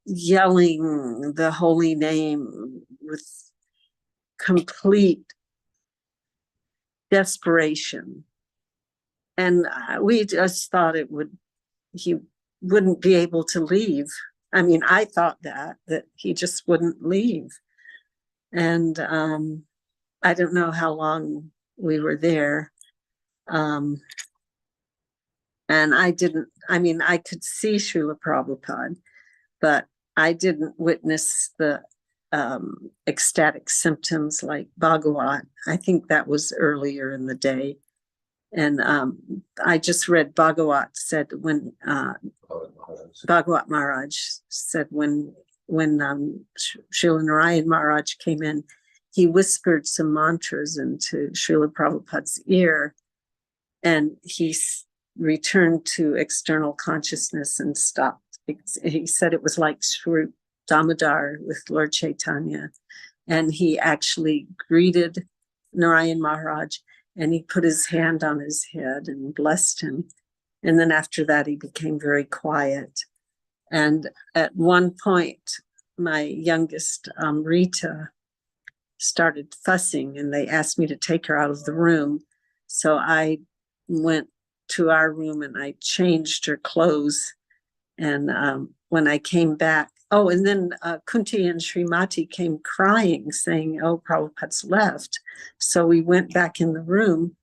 yelling the holy name with complete desperation. And we just thought he wouldn't be able to leave. I mean, I thought that he just wouldn't leave. And I don't know how long we were there. And I could see Srila Prabhupada, but I didn't witness the ecstatic symptoms like Bhagavat. I think that was earlier in the day. And I just read Bhagavat said when Bhagavat Maharaj said when Srila Narayan Maharaj came in, he whispered some mantras into Srila Prabhupada's ear, and he returned to external consciousness and stopped. He said it was like Sri Damodar with Lord Chaitanya, and he actually greeted Narayan Maharaj, and he put his hand on his head and blessed him. And then after that, he became very quiet. And at one point, my youngest, Rita, started fussing, and they asked me to take her out of the room. So I went to our room and I changed her clothes. And when I came back, and then Kunti and Srimati came crying, saying, oh, Prabhupada's left. So we went back in the room,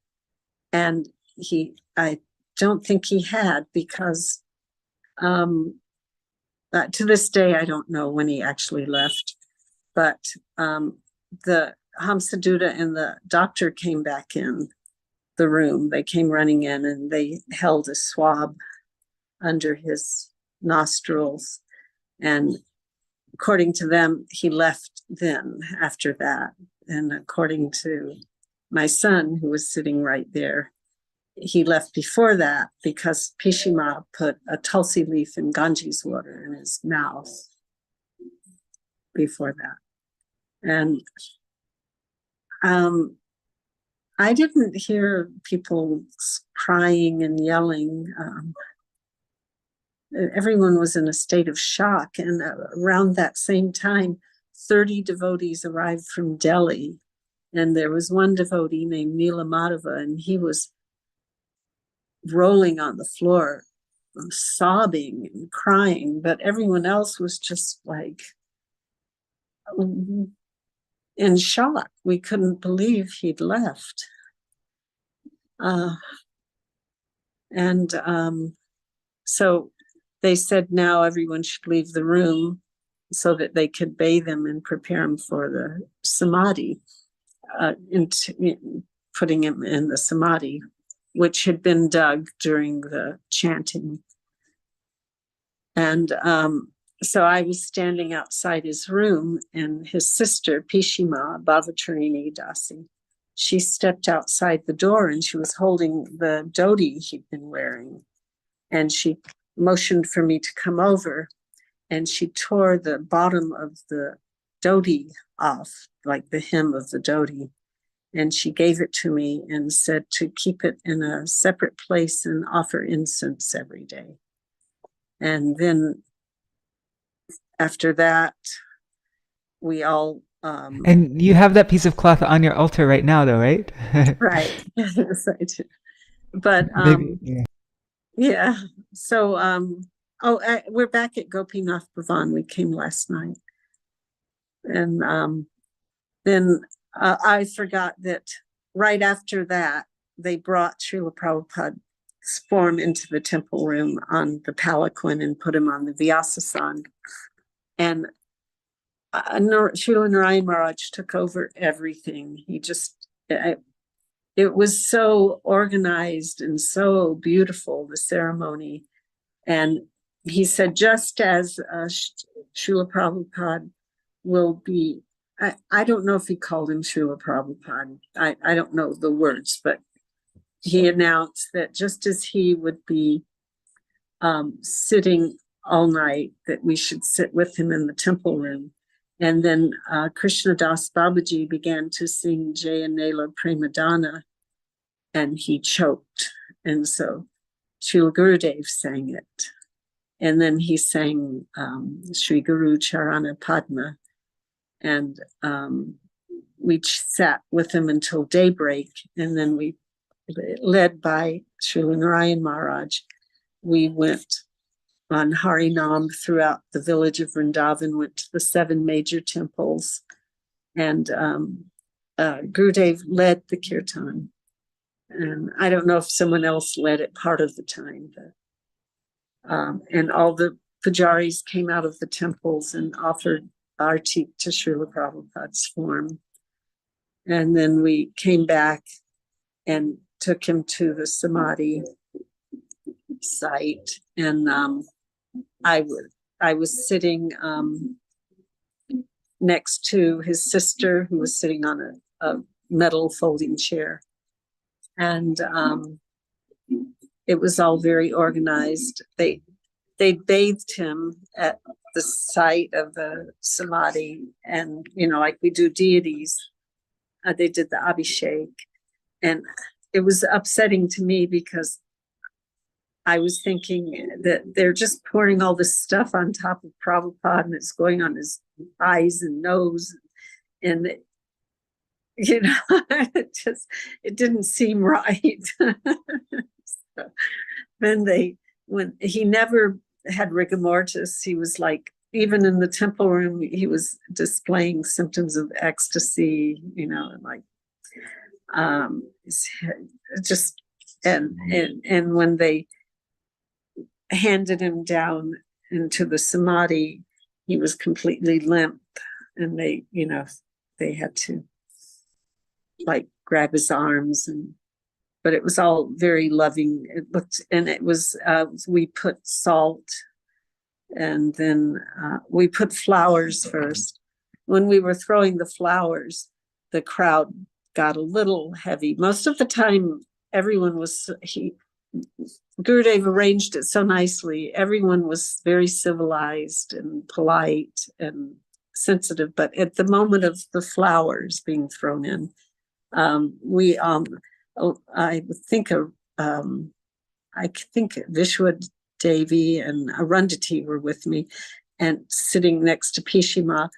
and I don't think he had, because to this day, I don't know when he actually left. But the Hamsaduta and the doctor came back in the room. They came running in and they held a swab under his nostrils. And according to them, he left then after that. And according to my son, who was sitting right there, he left before that because Pishima put a tulsi leaf in Ganges water in his mouth before that. And I didn't hear people crying and yelling. Everyone was in a state of shock. And around that same time, 30 devotees arrived from Delhi. And there was one devotee named Nila Madhava, and he was rolling on the floor, sobbing and crying. But everyone else was just like in shock. We couldn't believe he'd left. So they said now everyone should leave the room so that they could bathe him and prepare him for the samadhi, putting him in the samadhi, which had been dug during the chanting. And so I was standing outside his room, and his sister, Pishima Bhavatarini Dasi, she stepped outside the door and she was holding the dhoti he'd been wearing. And she motioned for me to come over, and she tore the bottom of the dhoti off, like the hem of the dhoti. And she gave it to me and said to keep it in a separate place and offer incense every day. And then after that, we all... and you have that piece of cloth on your altar right now, though, right? Right. Yes, I do. But Maybe, yeah. yeah. So we're back at Gopinath Bhavan. We came last night. And then I forgot that right after that, they brought Srila Prabhupada's form into the temple room on the palanquin and put him on the Vyasasana. And Srila Narayan Maharaj took over everything. He just, it was so organized and so beautiful, the ceremony. And he said, just as Srila Prabhupada will be, I don't know if he called him Srila Prabhupada. I don't know the words, but he announced that just as he would be sitting all night, that we should sit with him in the temple room. And then Krishnadas Babaji began to sing Jayanela Premadana, and he choked. And so Srila Gurudev sang it. And then he sang Shri Guru Charana Padma. And we sat with him until daybreak. And then we, led by Srila Narayan Maharaj, we went on Harinam throughout the village of Vrindavan, went to the 7 major temples, and Gurudev led the kirtan. And I don't know if someone else led it part of the time, but and all the pujaris came out of the temples and offered arti to Srila Prabhupada's form. And then we came back and took him to the samadhi site, and I was sitting next to his sister, who was sitting on a metal folding chair, and it was all very organized. They bathed him at the site of the samadhi, and like we do deities, they did the abhishek, and it was upsetting to me because I was thinking that they're just pouring all this stuff on top of Prabhupada, and it's going on his eyes and nose. And, it didn't seem right. So then when he never had rigor mortis, he was like, even in the temple room, he was displaying symptoms of ecstasy, and like, just, and when they handed him down into the samadhi, he was completely limp, and they had to like grab his arms, but it was all very loving. It looked, and it was, we put salt, and then we put flowers first. When we were throwing the flowers, the crowd got a little heavy. Most of the time, everyone was, Gurudev arranged it so nicely. Everyone was very civilized and polite and sensitive. But at the moment of the flowers being thrown in, I think Vishwa Devi and Arundhati were with me, and sitting next to Pishima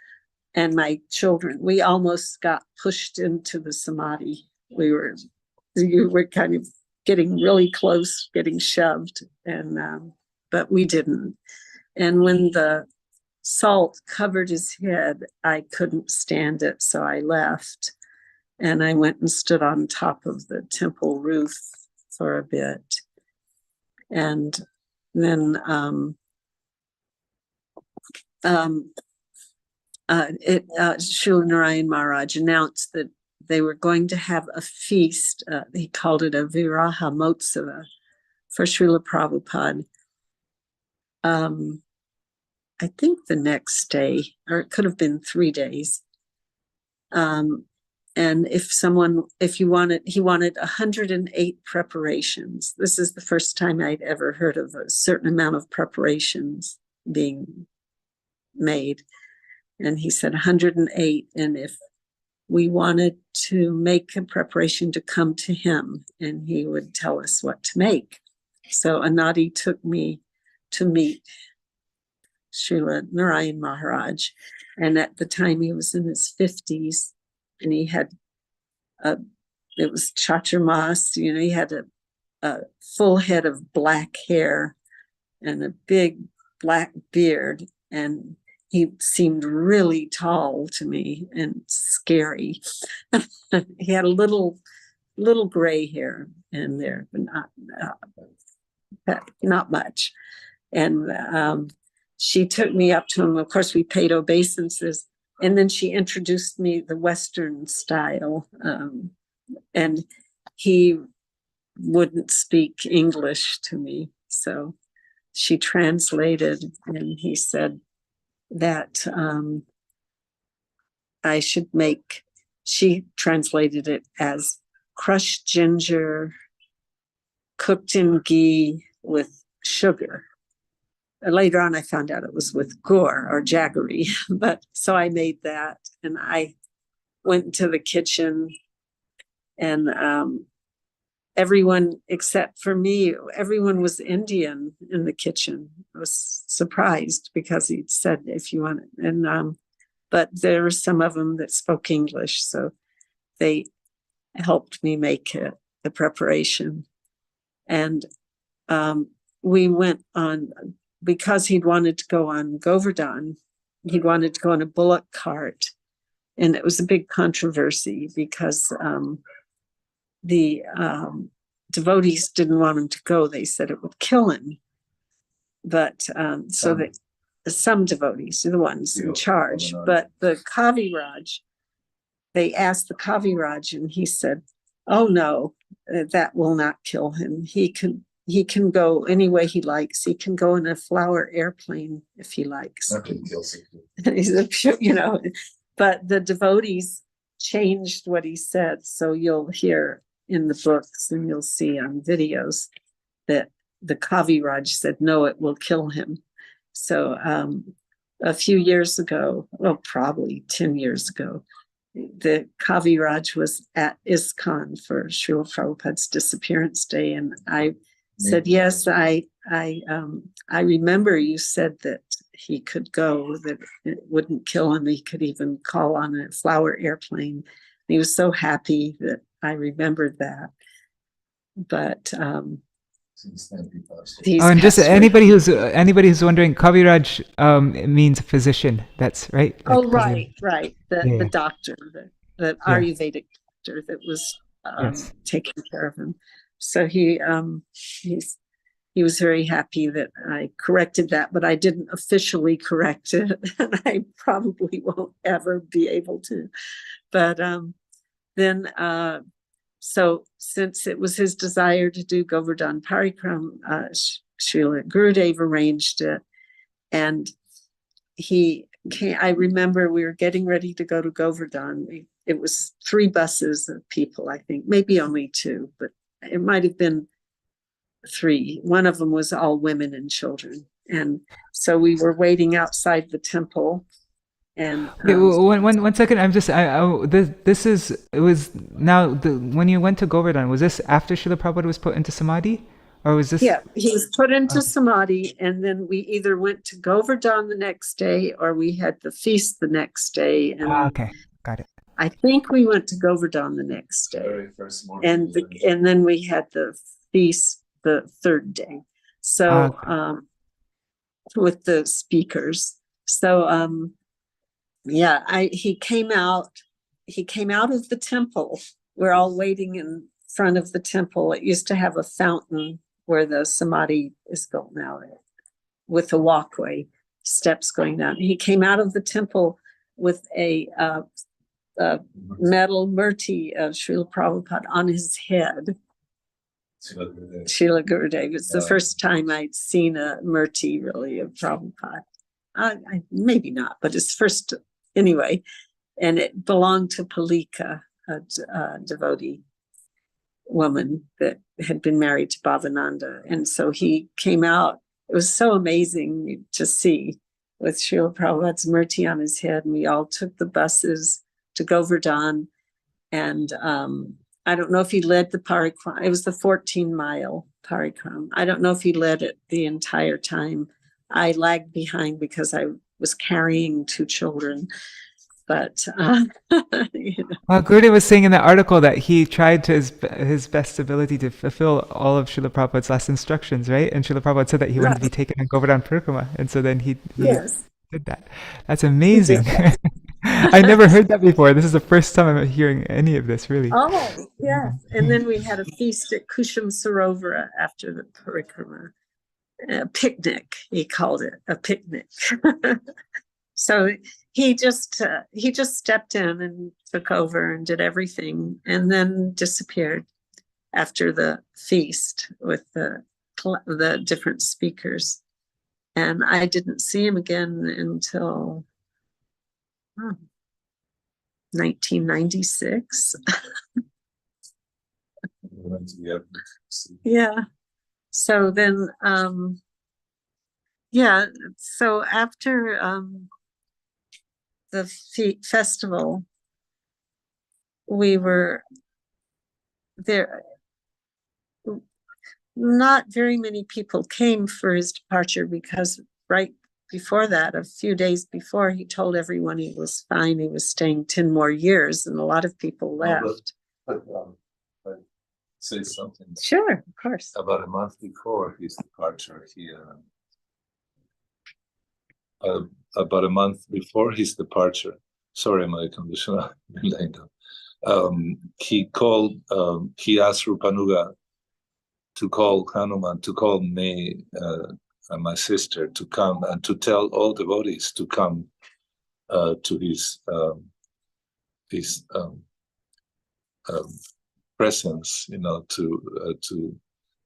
and my children. We almost got pushed into the samadhi. You were kind of getting really close, getting shoved, and but we didn't. And when the salt covered his head, I couldn't stand it, so I left, and I went and stood on top of the temple roof for a bit. And then Srila Narayan Maharaj announced that they were going to have a feast. He called it a Viraha Motsava for Srila Prabhupada. I think the next day, or it could have been 3 days. And he wanted 108 preparations. This is the first time I'd ever heard of a certain amount of preparations being made. And he said 108. And if we wanted to make a preparation to come to him, and he would tell us what to make. So Anadi took me to meet Srila Narayan Maharaj. And at the time he was in his 50s, and he had it was Chaturmas, he had a full head of black hair and a big black beard, and he seemed really tall to me and scary. He had a little gray hair in there, but not much. And she took me up to him. Of course, we paid obeisances. And then she introduced me the Western style. And he wouldn't speak English to me. So she translated, and he said that I should make, she translated it as crushed ginger cooked in ghee with sugar. Later on, I found out it was with gur or jaggery, but so I made that, and I went into the kitchen, and everyone except for me, everyone was Indian in the kitchen. I was surprised because he'd said if you want it, and but there were some of them that spoke English, so they helped me make the preparation, and we went on. Because he'd wanted to go on Govardhan, he wanted to go on a bullock cart. And it was a big controversy because the devotees didn't want him to go. They said it would kill him. But so that some devotees are the ones in charge. But the Kaviraj, they asked the Kaviraj, and he said, oh no, that will not kill him. He can go any way he likes. He can go in a flower airplane if he likes. But the devotees changed what he said. So you'll hear in the books, and you'll see on videos that the Kaviraj said, no, it will kill him. So a few years ago, well, probably 10 years ago, the Kaviraj was at ISKCON for Srila Prabhupada's Disappearance Day, and I said, yes, I remember you said that he could go, that it wouldn't kill him. He could even call on a flower airplane. And he was so happy that I remembered that. But and just anybody who's wondering, Kaviraj means physician. That's right. Right. The doctor, the Ayurvedic doctor that was taking care of him. So he was very happy that I corrected that, but I didn't officially correct it, and I probably won't ever be able to. But then, so since it was his desire to do Govardhan Parikram, Srila Gurudev arranged it, and he came. I remember we were getting ready to go to Govardhan. It was 3 buses of people, I think, maybe only 2, but it might have been 3. One of them was all women and children. And so we were waiting outside the temple. And Wait, one second. It was now when you went to Govardhan, was this after Srila Prabhupada was put into Samadhi? Or was this? Yeah, he was put into Samadhi, and then we either went to Govardhan the next day or we had the feast the next day. And Okay, got it. I think we went to Govardhan the next day. Very first morning. And then we had the feast the 3rd day. So with the speakers. So yeah, he came out of the temple. We're all waiting in front of the temple. It used to have a fountain where the Samadhi is built now, with a walkway, steps going down. He came out of the temple with a metal murti of Srila Prabhupada on his head. Srila Gurudev. It's the first time I'd seen a murti really of Prabhupada. Maybe not, but it's first anyway. And it belonged to Palika, a devotee woman that had been married to Bhavananda. And so he came out. It was so amazing to see, with Srila Prabhupada's murti on his head. And we all took the buses to Govardhan. And I don't know if he led the parikram. It was the 14-mile parikram. I don't know if he led it the entire time. I lagged behind because I was carrying 2 children. But you know. Well, Gurudev was saying in that article that he tried to his best ability to fulfill all of Srila Prabhupada's last instructions, right? And Srila Prabhupada said that he wanted to be taken in Govardhan Parikrama, and so then he Yes. did that. That's amazing. I never heard that before. This is the first time I'm hearing any of this, really. Oh, yes. And then we had a feast at Kusham Sarovara after the parikrama. A picnic, he called it, a picnic. So he just stepped in and took over and did everything, and then disappeared after the feast with the different speakers. And I didn't see him again until 1996. Yeah. So then, yeah. So after the festival, we were there. Not very many people came for his departure because right before that, a few days before, he told everyone he was fine. He was staying 10 more years, and a lot of people left. But say something. Sure, of course. About a month before his departure, about a month before his departure, sorry, my condition, he called, he asked Rupanuga to call Hanuman, to call me and my sister to come and to tell all devotees to come to his presence, you know,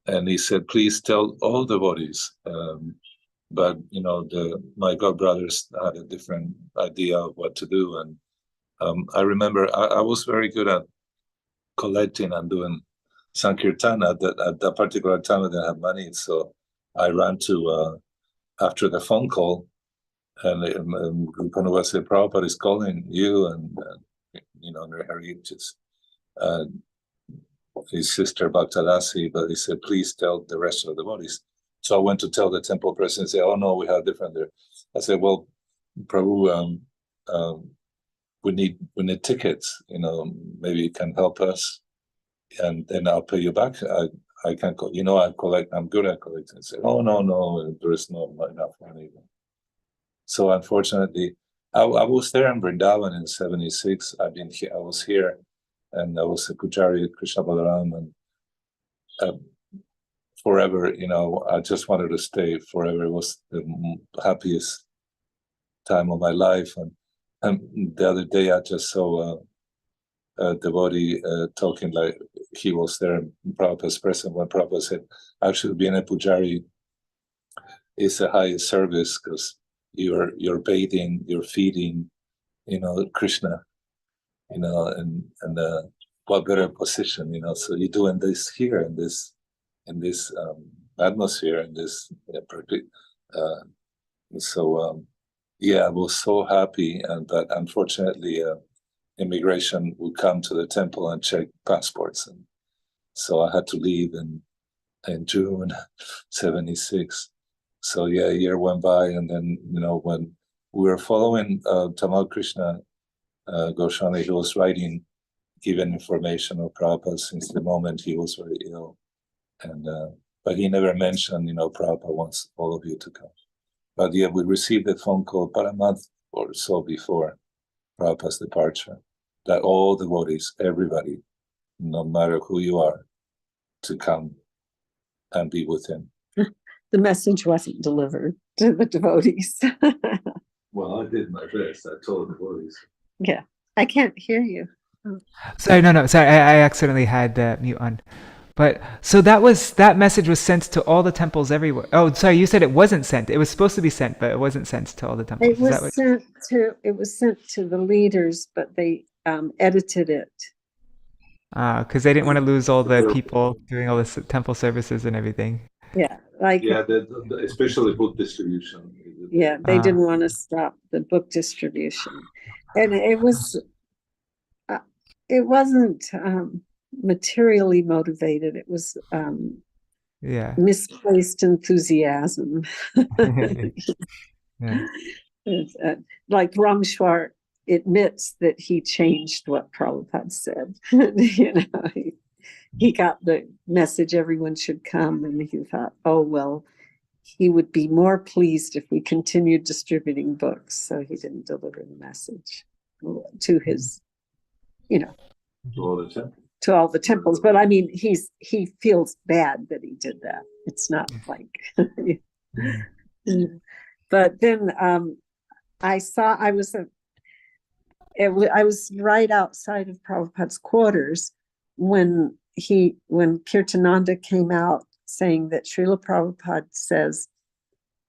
and he said, please tell all devotees. But you know, my godbrothers had a different idea of what to do, and I remember I was very good at collecting and doing Sankirtana. At that particular time, I didn't have money, so I ran to after the phone call, and Rupanuga said, Prabhupada is calling you, and you know, his sister Bhaktalasi, but he said, please tell the rest of the devotees. So I went to tell the temple president, say, oh no, we have different there. I said, well, Prabhu, we need tickets, you know, maybe you can help us, and then I'll pay you back. I can, you know, I'm good at collecting. I said, oh no, there is not enough money. So unfortunately, I was there in Vrindavan in 76. I was here, and I was a Pujari at Krishna Balaram, and forever, you know, I just wanted to stay forever. It was the happiest time of my life. And the other day I just saw devotee talking like he was there in Prabhupada's presence when Prabhupada said, actually being a pujari is the highest service because you're bathing, you're feeding, Krishna, and what better position, so you're doing this here in this atmosphere, in this I was so happy, but unfortunately immigration would come to the temple and check passports, and so I had to leave in June 76. So a year went by, and then when we were following Tamal Krishna Goswami, he was writing, giving information of Prabhupada since the moment he was very ill, and but he never mentioned, Prabhupada wants all of you to come. But we received a phone call about a month or so before Prabhupada's departure that all devotees, everybody, no matter who you are, to come and be with him. The message wasn't delivered to the devotees. Well, I did my best. I told the devotees. Yeah, I can't hear you. Sorry, no, sorry, I accidentally had the mute on. But so that message was sent to all the temples everywhere. Oh, sorry, you said it wasn't sent. It was supposed to be sent, but it wasn't sent to all the temples. It was sent to the leaders, but they edited it. Because they didn't want to lose all the people doing all the temple services and everything. Yeah, especially book distribution. Yeah, they didn't want to stop the book distribution, and it wasn't materially motivated. It was misplaced enthusiasm. Like Rameshwar admits that he changed what Prabhupada said. He got the message everyone should come, and he thought, oh well, he would be more pleased if we continued distributing books, so he didn't deliver the message to his, to all the temples. But I mean, he feels bad that he did that. It's not like but then I was right outside of Prabhupada's quarters when Kirtananda came out saying that Srila Prabhupada says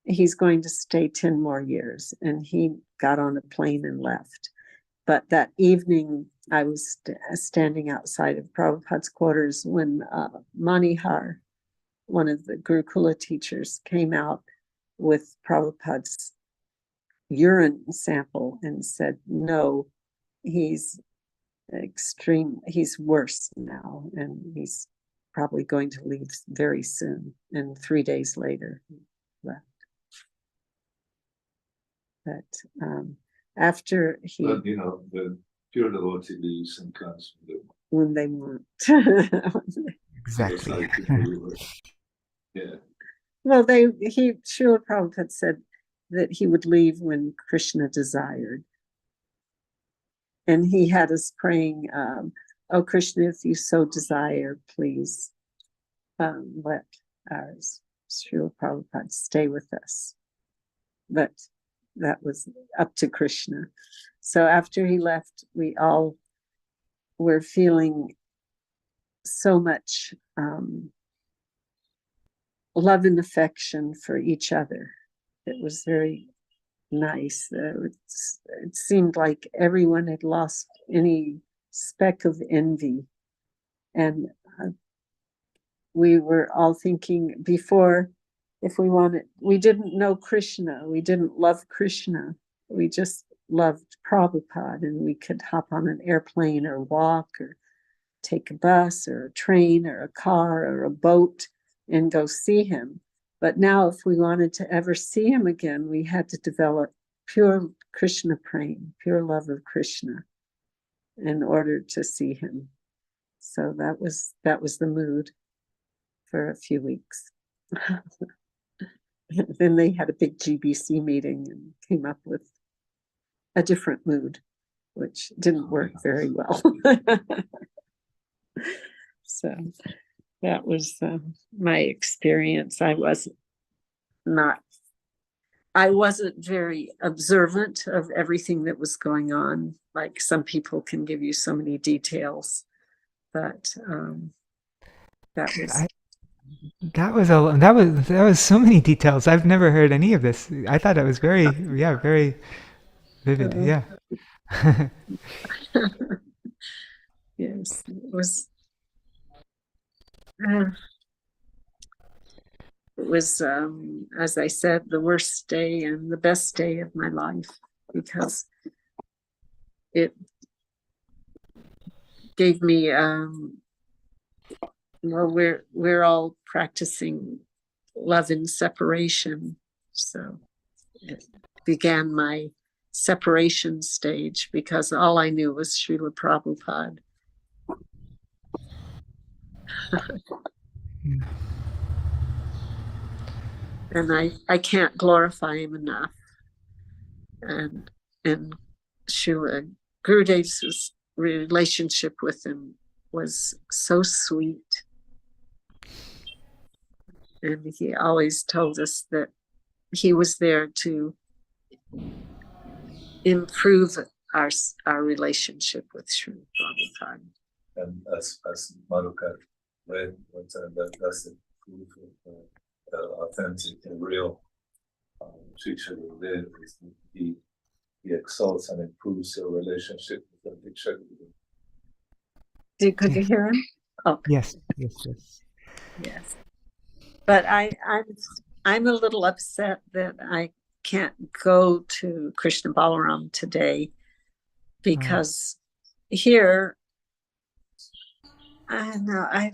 he's going to stay 10 more years, and he got on a plane and left. But that evening I was standing outside of Prabhupada's quarters when Manihar, one of the Gurukula teachers, came out with Prabhupada's urine sample and said, no, he's worse now, and he's probably going to leave very soon. And 3 days later he left. But after he, the pure devotee leaves and comes when they want. Exactly. Yeah. Well, Srila Prabhupada said that he would leave when Krishna desired. And he had us praying, oh Krishna, if you so desire, please let Srila Prabhupada stay with us. But that was up to Krishna. So after he left, we all were feeling so much love and affection for each other. It was very nice. It seemed like everyone had lost any speck of envy. And we were all thinking before, if we didn't know Krishna, we didn't love Krishna, we just loved Prabhupada, and we could hop on an airplane or walk or take a bus or a train or a car or a boat and go see him. But now if we wanted to ever see him again, we had to develop pure Krishna prema, pure love of Krishna, in order to see him. So that was the mood for a few weeks. Then they had a big GBC meeting and came up with a different mood, which didn't work very well. So that was my experience. I was not I wasn't very observant of everything that was going on. Like some people can give you so many details, but that was. That was so many details. I've never heard any of this. I thought it was very very vivid. Yeah. Yes, it was. It was, as I said, the worst day and the best day of my life, because it gave me, well, we're all practicing love in separation. So it began my separation stage, because all I knew was Srila Prabhupada. And I can't glorify him enough. And Srila Gurudev's relationship with him was so sweet. And he always told us that he was there to improve our relationship with Srila Prabhupada. And as Madhukar read one time, that's a beautiful, authentic and real Sri Gauḍīya. He exalts and improves your relationship with the Diksha. Could you hear him? Oh, Yes. yes. But I'm a little upset that I can't go to Krishna Balaram today, because here, I don't know, I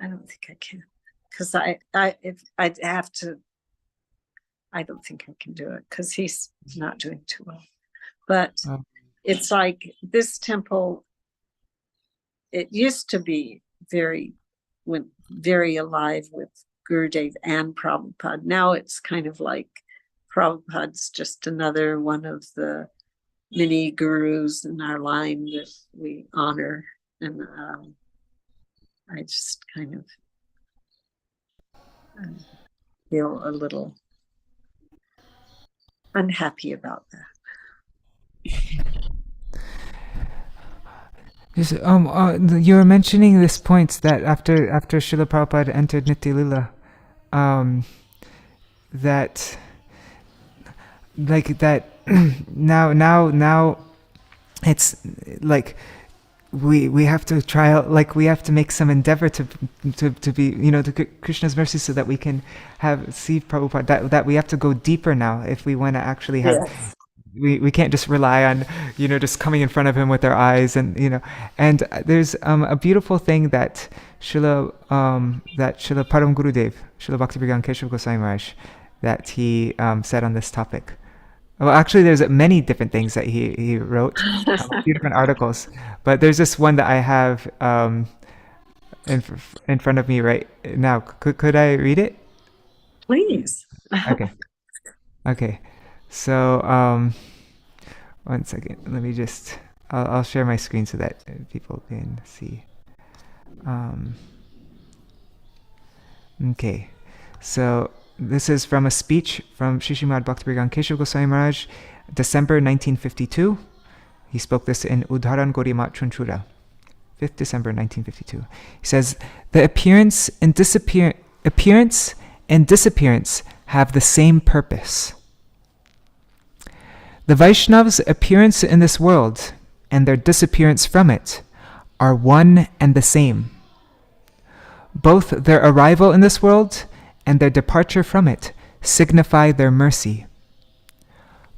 don't think I can, because if I'd have to, I don't think I can do it, because he's not doing too well. But it's like this temple, it used to be very alive with Gurudev and Prabhupada. Now it's kind of like Prabhupada's just another one of the many gurus in our line that we honor. And I just kind of feel a little unhappy about that. You were mentioning this point that after Srila Prabhupada entered Nitya Lila, that like that now it's like we have to try out, like we have to make some endeavor to be, to Krishna's mercy, so that we can see Prabhupada, that we have to go deeper now if we want to actually have. Yes. We can't just rely on just coming in front of him with our eyes, and and there's a beautiful thing that Srila Param Gurudev, Srila Bhakti-Pragyan Keshav Goswami Maharaj, that he said on this topic. Well, actually, there's many different things that he wrote, a few different articles, but there's this one that I have in front of me right now. Could I read it? Please. Okay. So, one second. Let me just. I'll share my screen so that people can see. Okay. So this is from a speech from Śrī Srimad Bhakti-Pragyan Keshav Goswami Maharaj, December 1952. He spoke this in Udharan Gaudiya Mat Chunchura, 5th December 1952. He says, "The appearance and disappearance have the same purpose. The Vaishnavas' appearance in this world and their disappearance from it are one and the same. Both their arrival in this world and their departure from it signify their mercy.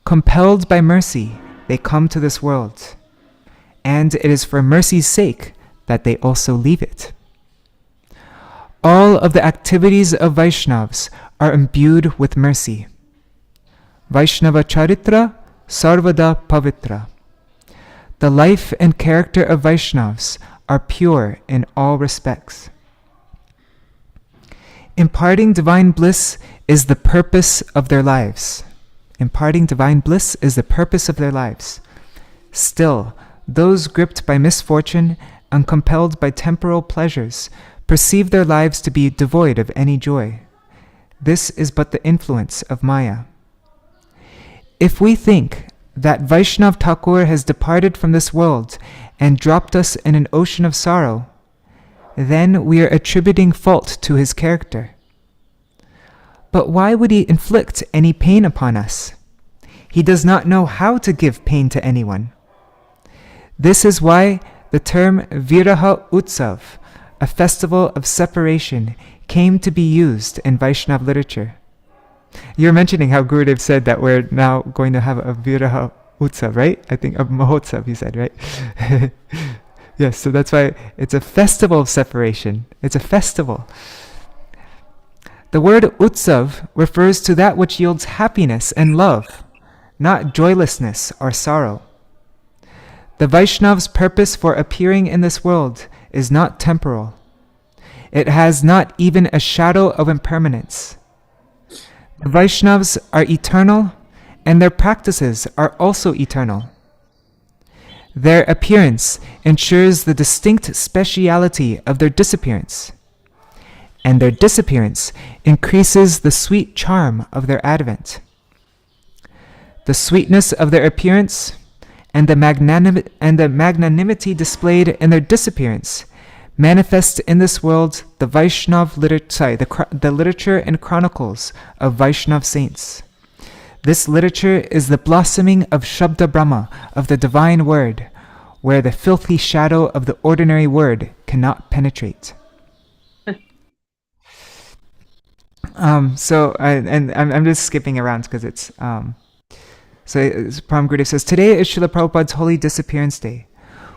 Compelled by mercy, they come to this world, and it is for mercy's sake that they also leave it. All of the activities of Vaishnavas are imbued with mercy. Vaishnava charitra sarvada pavitra. The life and character of Vaishnavas are pure in all respects. Imparting divine bliss is the purpose of their lives. Imparting divine bliss is the purpose of their lives. Still, those gripped by misfortune and compelled by temporal pleasures perceive their lives to be devoid of any joy. This is but the influence of Maya. if we think that Vaishnav Thakur has departed from this world and dropped us in an ocean of sorrow, then we are attributing fault to his character. But why would he inflict any pain upon us? He does not know how to give pain to anyone. This is why the term Viraha Utsav, a festival of separation, came to be used in Vaishnava literature. You're mentioning how Gurudev said that we're now going to have a Viraha Utsav, right? I think a Mahotsav, he said, right? Yes, so that's why it's a festival of separation. It's a festival. The word Utsav refers to that which yields happiness and love, not joylessness or sorrow. The Vaishnav's purpose for appearing in this world is not temporal. It has not even a shadow of impermanence. The Vaishnavas are eternal, and their practices are also eternal. Their appearance ensures the distinct speciality of their disappearance, and their disappearance increases the sweet charm of their advent. The sweetness of their appearance and the magnanimity displayed in their disappearance manifest in this world the the literature and chronicles of Vaishnav saints. This literature is the blossoming of Shabda Brahma, of the divine word, where the filthy shadow of the ordinary word cannot penetrate. I'm just skipping around because it's Param Gurudev says, today is Srila Prabhupada's holy disappearance day.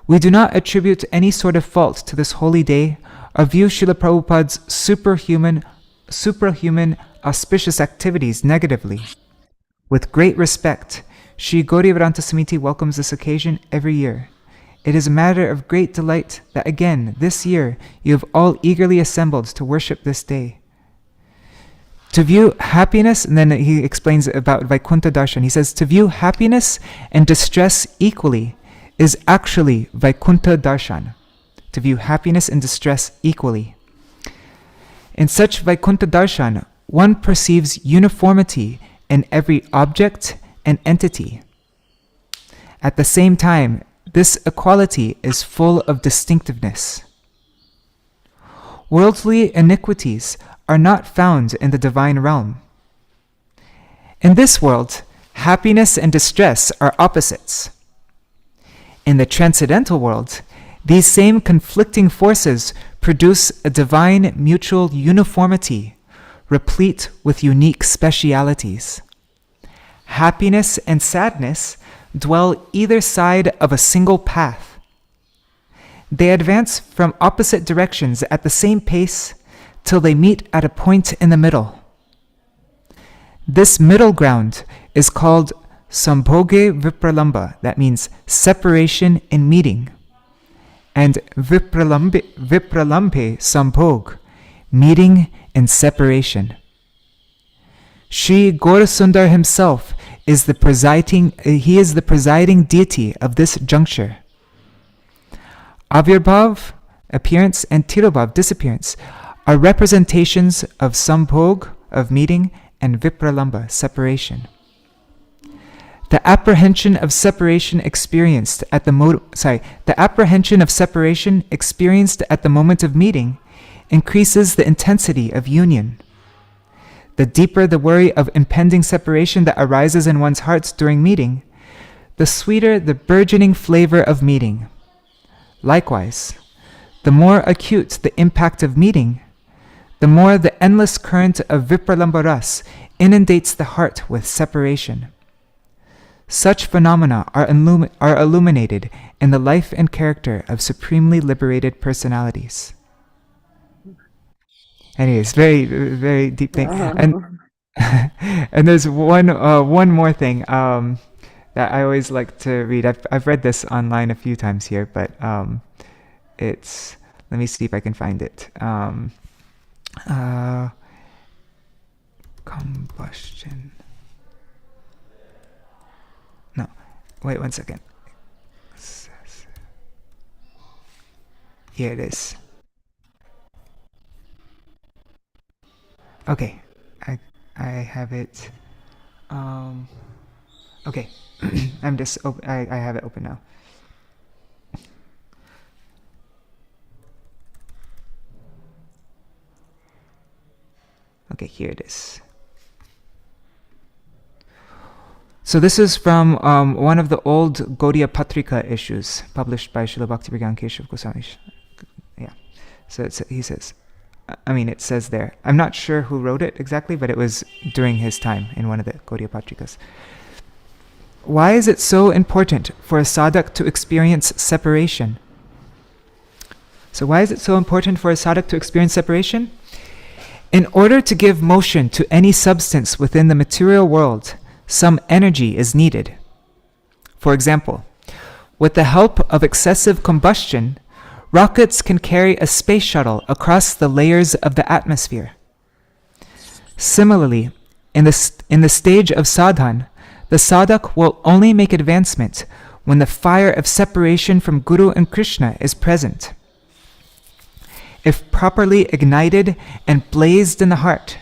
We do not attribute any sort of fault to this holy day or view Srila Prabhupada's superhuman auspicious activities negatively. With great respect, Śrī Gauḍīya Samiti welcomes this occasion every year. It is a matter of great delight that again, this year, you have all eagerly assembled to worship this day. To view happiness, and then he explains about Vaikuntha Darshan. He says, to view happiness and distress equally is actually Vaikuntha Darshan. To view happiness and distress equally. In such Vaikuntha Darshan, one perceives uniformity in every object and entity. At the same time, this equality is full of distinctiveness. Worldly iniquities are not found in the divine realm. In this world, happiness and distress are opposites. In the transcendental world, these same conflicting forces produce a divine mutual uniformity, replete with unique specialities. Happiness and sadness dwell either side of a single path. They advance from opposite directions at the same pace till they meet at a point in the middle. This middle ground is called Sambhoge Vipralamba, that means separation in meeting, and Vipralambe Sambhog, meeting and separation. Śrī Gaurasundar himself is the presiding deity of this juncture. Avirbhav, appearance, and Tirobhav, disappearance, are representations of Sambhog, of meeting, and Vipralamba, separation. The apprehension of separation experienced at the moment of meeting increases the intensity of union. The deeper the worry of impending separation that arises in one's heart during meeting, the sweeter the burgeoning flavor of meeting. Likewise, the more acute the impact of meeting, the more the endless current of Vipralambaras inundates the heart with separation. Such phenomena are illuminated in the life and character of supremely liberated personalities. Anyways, very, very deep thing. And there's one more thing that I always like to read. I've read this online a few times here, but it's, let me see if I can find it. Combustion. No, wait 1 second. Here it is. Okay, I have it. Okay, I'm just, I have it open now. Okay, here it is. So this is from one of the old Gauḍīya Patrikā issues published by Srila Bhaktivedanta Keshav Goswami. Yeah. So he says, I mean, it says there. I'm not sure who wrote it exactly, but it was during his time in one of the Gauḍīya Patrikas. Why is it so important for a sadhak to experience separation? So why is it so important for a sadhak to experience separation? In order to give motion to any substance within the material world, some energy is needed. For example, with the help of excessive combustion, rockets can carry a space shuttle across the layers of the atmosphere. Similarly, in the stage of sadhan, the sadhak will only make advancement when the fire of separation from Guru and Krishna is present. If properly ignited and blazed in the heart,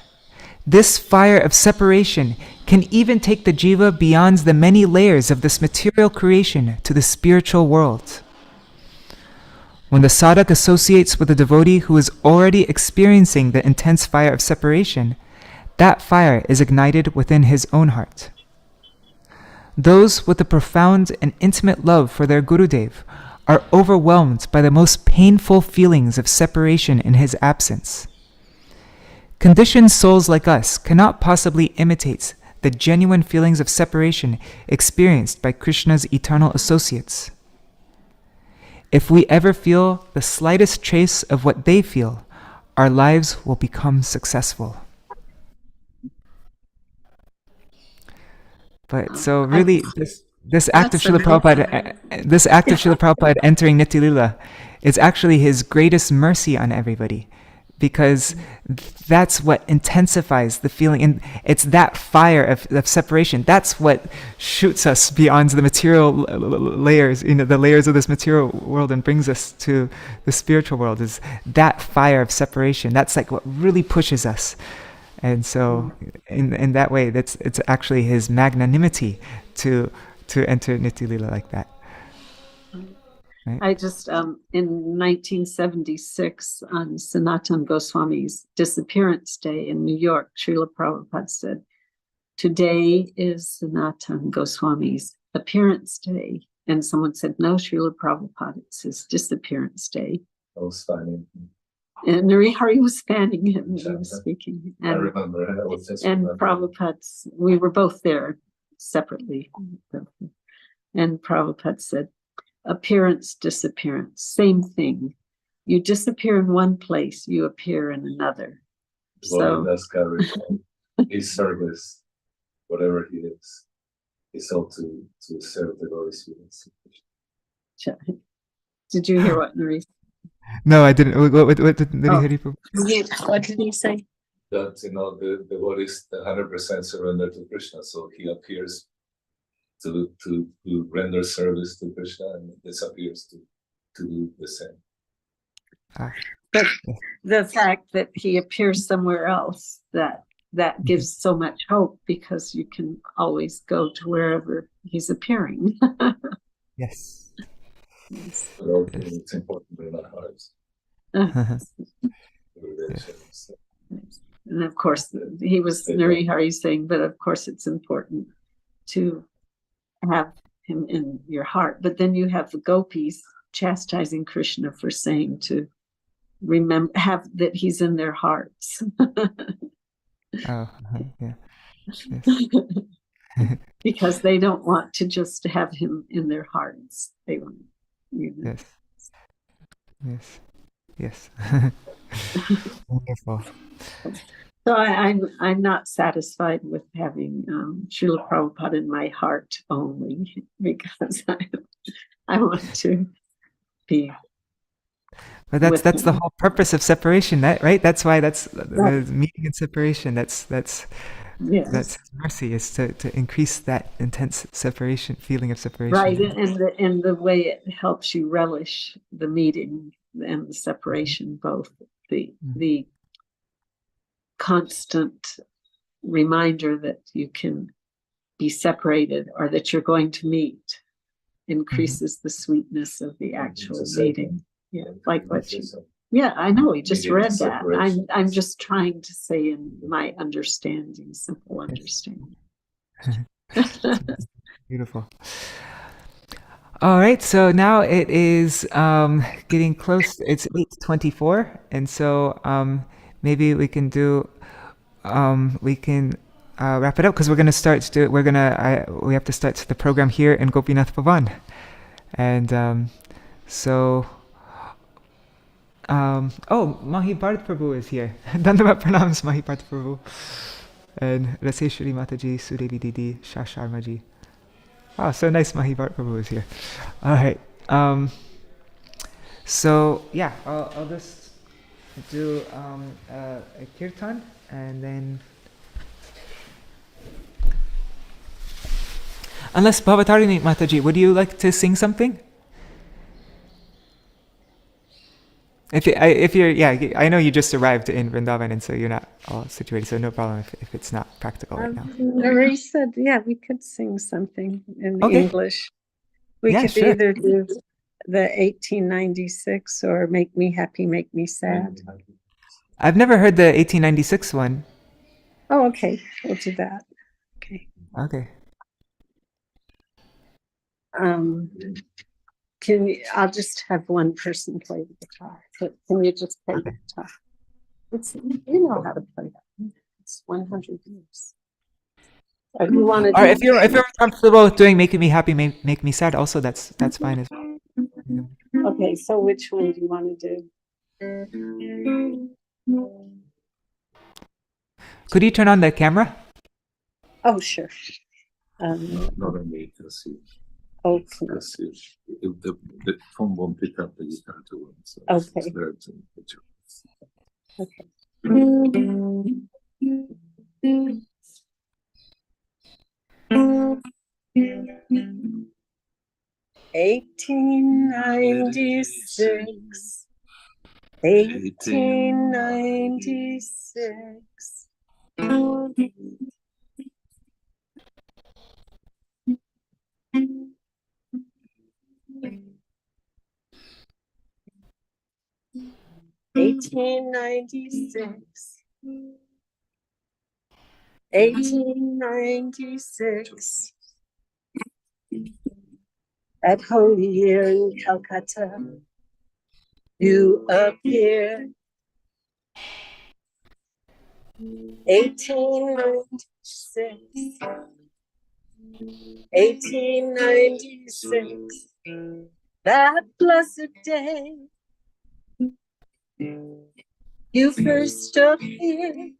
this fire of separation can even take the jiva beyond the many layers of this material creation to the spiritual world. When the sadhak associates with a devotee who is already experiencing the intense fire of separation, that fire is ignited within his own heart. Those with a profound and intimate love for their Gurudev are overwhelmed by the most painful feelings of separation in his absence. Conditioned souls like us cannot possibly imitate the genuine feelings of separation experienced by Krishna's eternal associates. If we ever feel the slightest trace of what they feel, our lives will become successful. But so really, this act of Srila Prabhupada entering Nitya Lila is actually his greatest mercy on everybody, because that's what intensifies the feeling, and it's that fire of separation. That's what shoots us beyond the material layers, the layers of this material world, and brings us to the spiritual world. Is that fire of separation? That's like what really pushes us. And so, in that way, it's actually his magnanimity to enter Nitya Lila like that. Right? I just, in 1976, on Sanatana Goswami's Disappearance Day in New York, Srila Prabhupada said, "Today is Sanatana Goswami's Appearance Day." And someone said, "No, Srila Prabhupada, it's his Disappearance Day." I was fanning. And Narihari was fanning him when he was speaking. I remember. I was just And remembering. Prabhupada, we were both there separately. And Prabhupada said, "Appearance, disappearance, same thing. You disappear in one place, you appear in another." Well, So that's carried on. His service, whatever he is all to serve the Lord's students. did you hear what Narihari? No, I didn't. What did Hari Prabhu? What did he say? That the devotees 100% surrender to Krishna, so he appears to render service to Krishna and disappears to do the same. But the fact that he appears somewhere else, that gives so much hope, because you can always go to wherever he's appearing. Yes. But also, it's important in our hearts. And of course, he was Narihari saying, but of course it's important to have him in your heart. But then you have the gopis chastising Krishna for saying to remember, have that he's in their hearts. Oh, yeah. Yes. Because they don't want to just have him in their hearts. They want, Yes. Yes. Yes. Wonderful. So I'm not satisfied with having Srila Prabhupada in my heart only, because I want to be. But that's the whole purpose of separation, right? That's why the meeting and separation. That's Yes. mercy, is to increase that intense separation, feeling of separation. Right, and the way it helps you relish the meeting and the separation, both the constant reminder that you can be separated or that you're going to meet increases the sweetness of the actual meeting. Yeah, like what you. Yeah, I know. We just read that. I'm just trying to say in my understanding, simple understanding. Beautiful. All right, so now it is getting close. It's 8:24, and so maybe we can do wrap it up because we're gonna start to do. We have to start the program here in Gopinath Bhavan, and so. Oh, Mahi Bharat Prabhu is here. Dandavat pranams, Mahi Bharat Prabhu. And Raseshwari Mataji, Sudevi Didi, Shah Sharma ji. Wow, so nice Mahi Bharat Prabhu is here. All right. So, yeah, I'll just do a kirtan and then. Unless Bhavatarini Mataji, would you like to sing something? If you're, yeah, I know you just arrived in Vrindavan, and so you're not all situated, so no problem if it's not practical right now. Marie said, yeah, we could sing something in English. We could sure. either do the 1896 or Make Me Happy, Make Me Sad. I've never heard the 1896 one. Oh, okay. We'll do that. Okay. Okay. I'll just have one person play the guitar. Can you just play the guitar? You know how to play that. It's 100 years. Or you want to or if you're comfortable with doing Making Me Happy, Make Me Sad, also that's fine as well. Okay, so which one do you want to do? Could you turn on the camera? Oh, sure. Not on me, because the phone won't pick up the guitar to him. So okay. It's better to picture. Okay. 1896. 1896. 1896. 1896. That holy year in Calcutta, you appear. 1896. 1896. That blessed day you first appeared.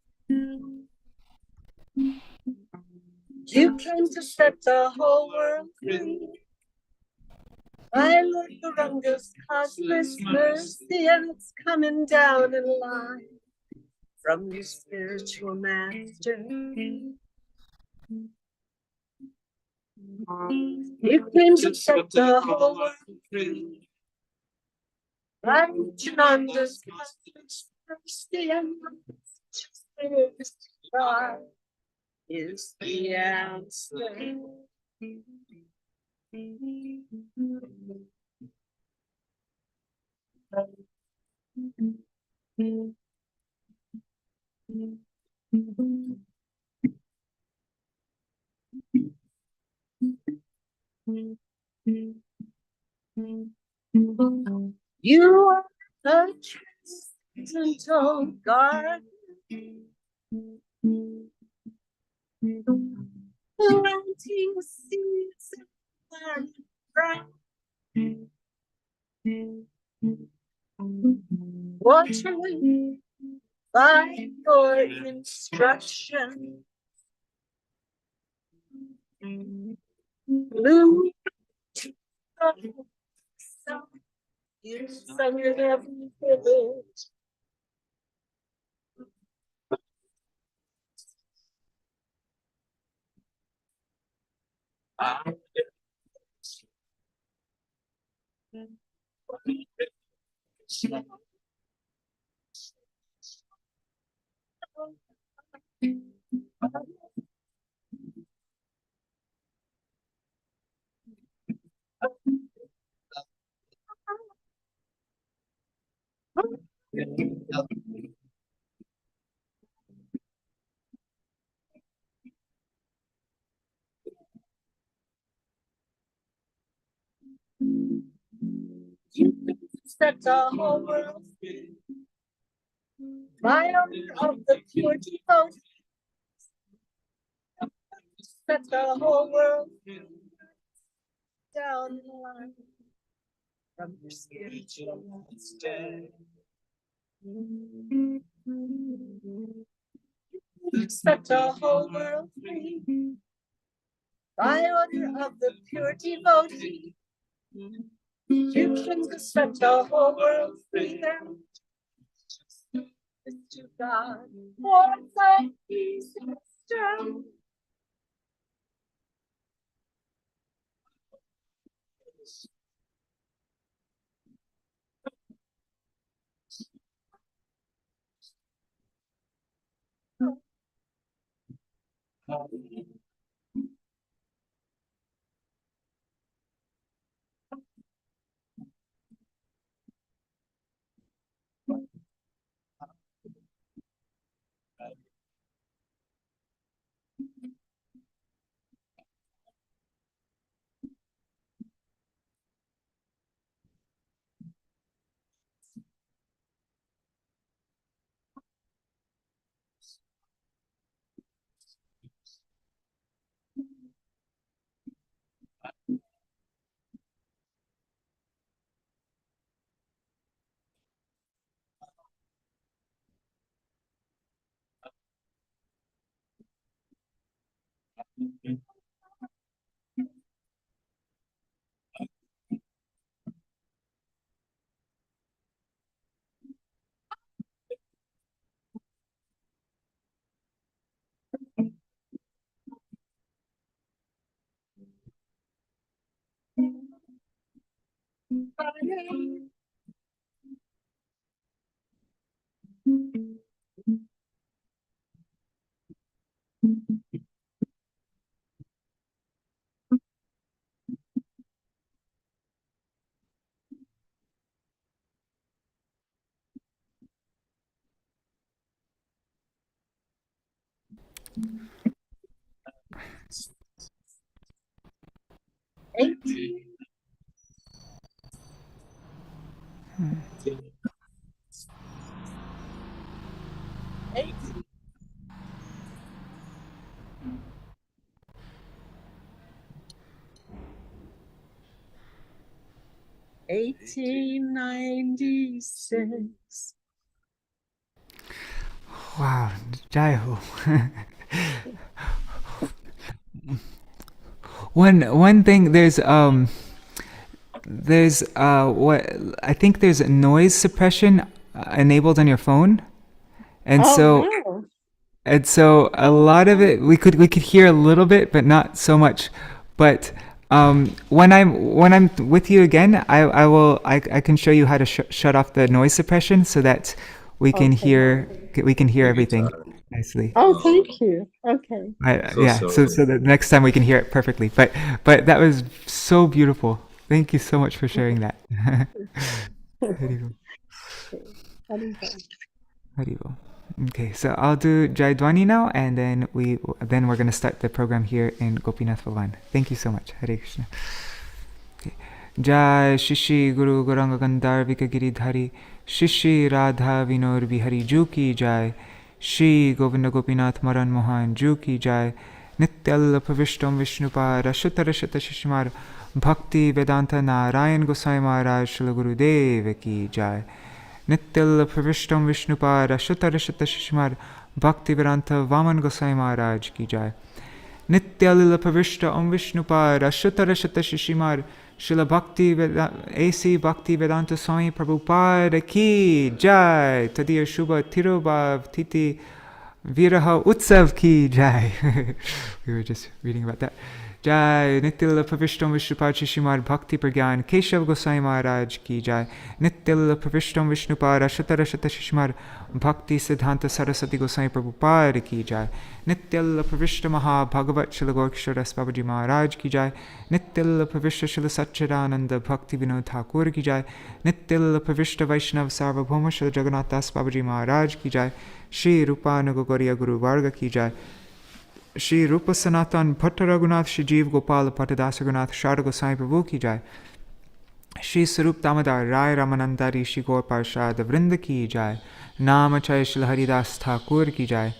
You came to set the whole world free. I Lord Garanga's causeless mercy, and it's coming down in line from your spiritual master. You came to set the whole world free. Rajnanda's causeless mercy, and God is the answer. You are the transcendental garden, planting seeds and watering by your instruction. Blue you sung in every village. set the whole world free. Fire of the pure devotion set the whole world free. Down the line from your spiritual stay. Set the whole world free. By order of the pure devotee, you can set the whole world free. To God, for thy peace and strength. $1896. Wow, Jai Ho. One thing, there's what I think there's noise suppression enabled on your phone, and No. so a lot of it we could hear a little bit, but not so much. But when I'm with you again, I can show you how to shut off the noise suppression so that we can hear everything nicely. Oh, thank you. Okay. So the next time we can hear it perfectly. But that was so beautiful. Thank you so much for sharing that. Haribo. Haribo. Okay, so I'll do Jai Dwani now, and then we're going to start the program here in Gopinath Bhavan. Thank you so much. Hare Krishna. Okay. Jai Shishi Guru Gauranga Gandharvika Giridhari Shishi Radha Vinod Bihari Ju Ki Jai Shri Govinda Gopinath Maran Mohan Ju Ki Jai Nityal Pavishtam Vishnupara Shutarashata Shishimar Bhakti Vedanta Narayan Gosai Maharaj Shila Gurudev Ki Jai Nityal Pravishtam Vishnupara Shutarashata Shishimar Bhakti Vedanta Vaman Gosai Maharaj Ki Jai Nityal Pravishtam Vishnupara Shutarashata Shishimar Shila Bhakti A.C. Bhakti Vedanta Swami Prabhupada Ki Jai Tadiya Shubha Tirobhav Titi Viraha Utsav Ki Jai. We were just reading about that. Jai Nityal Pravishtam Vishnupara Shishimar Bhakti Pragyan Keshav Gosai Maharaj Ki Jai Nityal Pravishtam Vishnupara Shatarashata Shishimar Bhakti Siddhanta Saraswati Gosai Prabhupada Ki Jai Nityal Pravishta Maha Bhagavat Shila Gorksharas Babaji Maharaj Ki Jai Nityal Pravishta Shila Satchidananda Bhakti Vinod Thakur Ki Jai Nityal Pravishta Vaishnav Sarvabhauma Shila Jagannath Das Babaji Maharaj Ki Jai Shri Rupa Nagogoriya Guru Varga Ki Jai Shri Rupa Sanatan Bhatta Raghunath Shri Jeev Gopal Patadasa Raghunath Sharda Gosai Prabhu Ki Jai Shri Sarup Damodar Rai Ramananda Rishi Gaur Parshad Vrinda ki jai. Namachay Shri Haridas Thakur ki jai.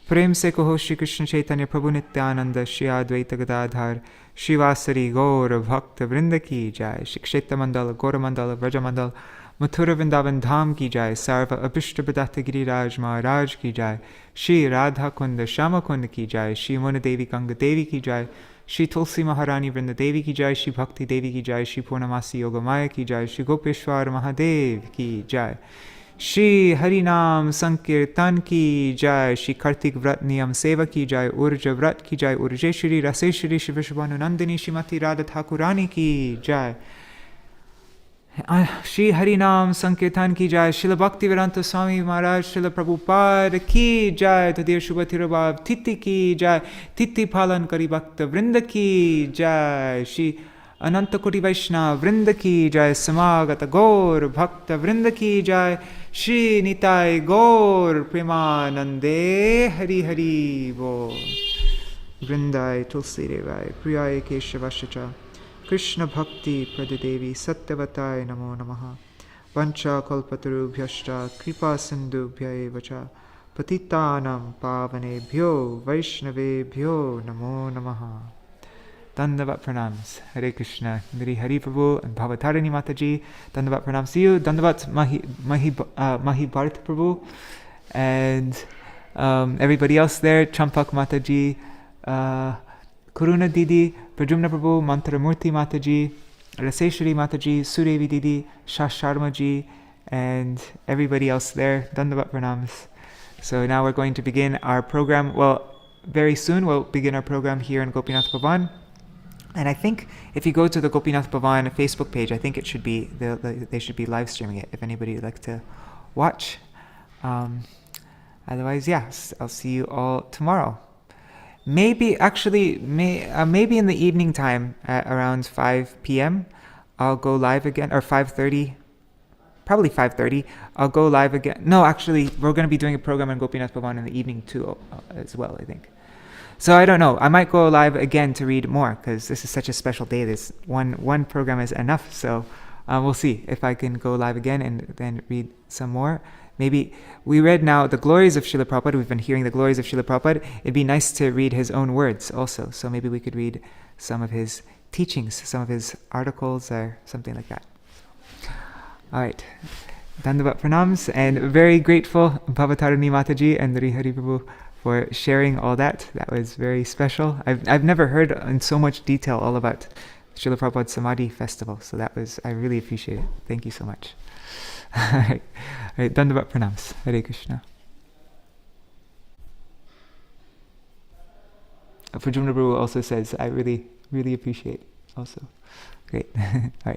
Prem se kaho Shri Krishna Chaitanya Prabhu Nityananda Shri Advaita Gadadhar Shivasari Gaur Bhakta Vrinda ki jai. Shri Kshetra Mandala Gaura Mandala Vraja Mandala Mathura Vrindavan Dham ki jai. Sarva Abhishta Bhadata Giriraj Maharaj ki jai. Shri Radha Kunda Shama Kunda ki jai. Shri Mona Devi Ganga Devi ki jai. Shri Tulsi Maharani Vrinda Devi ki jai. Shri Bhakti Devi ki jai. Shri Purnamasi Yogamaya ki jai. Shri Gopeshwar Mahadev ki jai. Shri Harinam Sankirtan ki jai. Shri Kartik Vrat Niyam Seva ki jai. Urja Vrat ki jai. Urjeshwari Raseshwari Shri Vishwabhanu Nandini Shrimati Radha Thakurani ki jai. Shri Harinam Sankirtan ki jai. Srila Bhaktivedanta Swami Maharaj Srila Prabhupada ki jai. Tadir Shubhatirabhav Titi ki jai. Titi Palan Kari Bhakta Vrinda ki jai. Shri Ananta Koti Vaishnava Vrinda ki jai. Samagata Gaur Bhakta Vrinda ki jai. Shri Nitai Gaur Premanande Hari Hari Bol. Vrindai Tulsi Devai Priyai Keshavashacha Krishna Bhakti Pradadevi Satyavatai Namo Namaha Vancha Kalpatarubhyashta Kripa Sindhubhya Vacha Patitanam Pavanebhyo Vaishnavebhyo Namo Namaha. Dandavat pranams. Hare Krishna. Hari Hari Prabhu and Bhavatarani Mataji. Dandavat pranams to you. Dandavat Mahi Bharat Prabhu. And everybody else there. Champak Mataji. Kuruna Didi. Prajumna Prabhu. Mantramurti Mataji. Raseshwari Mataji. Surevi Didi. Shasharma ji. And everybody else there. Dandavat pranams. So now we're going to begin our program. Well, very soon we'll begin our program here in Gopinath Bhavan. And I think if you go to the Gopinath Bhavan Facebook page, I think it should be they should be live streaming it if anybody would like to watch. Otherwise, yes, I'll see you all tomorrow. Maybe in the evening time at around 5 p.m. I'll go live again, or 5:30. Probably 5:30. I'll go live again. No, actually, we're going to be doing a program on Gopinath Bhavan in the evening too, as well, I think. So I don't know. I might go live again to read more because this is such a special day. This one program is enough. So we'll see if I can go live again and then read some more. Maybe we read now the glories of Srila Prabhupada. We've been hearing the glories of Srila Prabhupada. It'd be nice to read his own words also. So maybe we could read some of his teachings, some of his articles or something like that. All right. Dandavat pranams, and very grateful Bhavatarani Mataji and Hari Hari Prabhu for sharing all that. That was very special. I've never heard in so much detail all about Srila Prabhupada's Samadhi Festival, so I really appreciate it. Thank you so much. All right, Dandavat pranams. Hare Krishna. Prajumna Prabhu also says, I really, really appreciate also. Great. All right.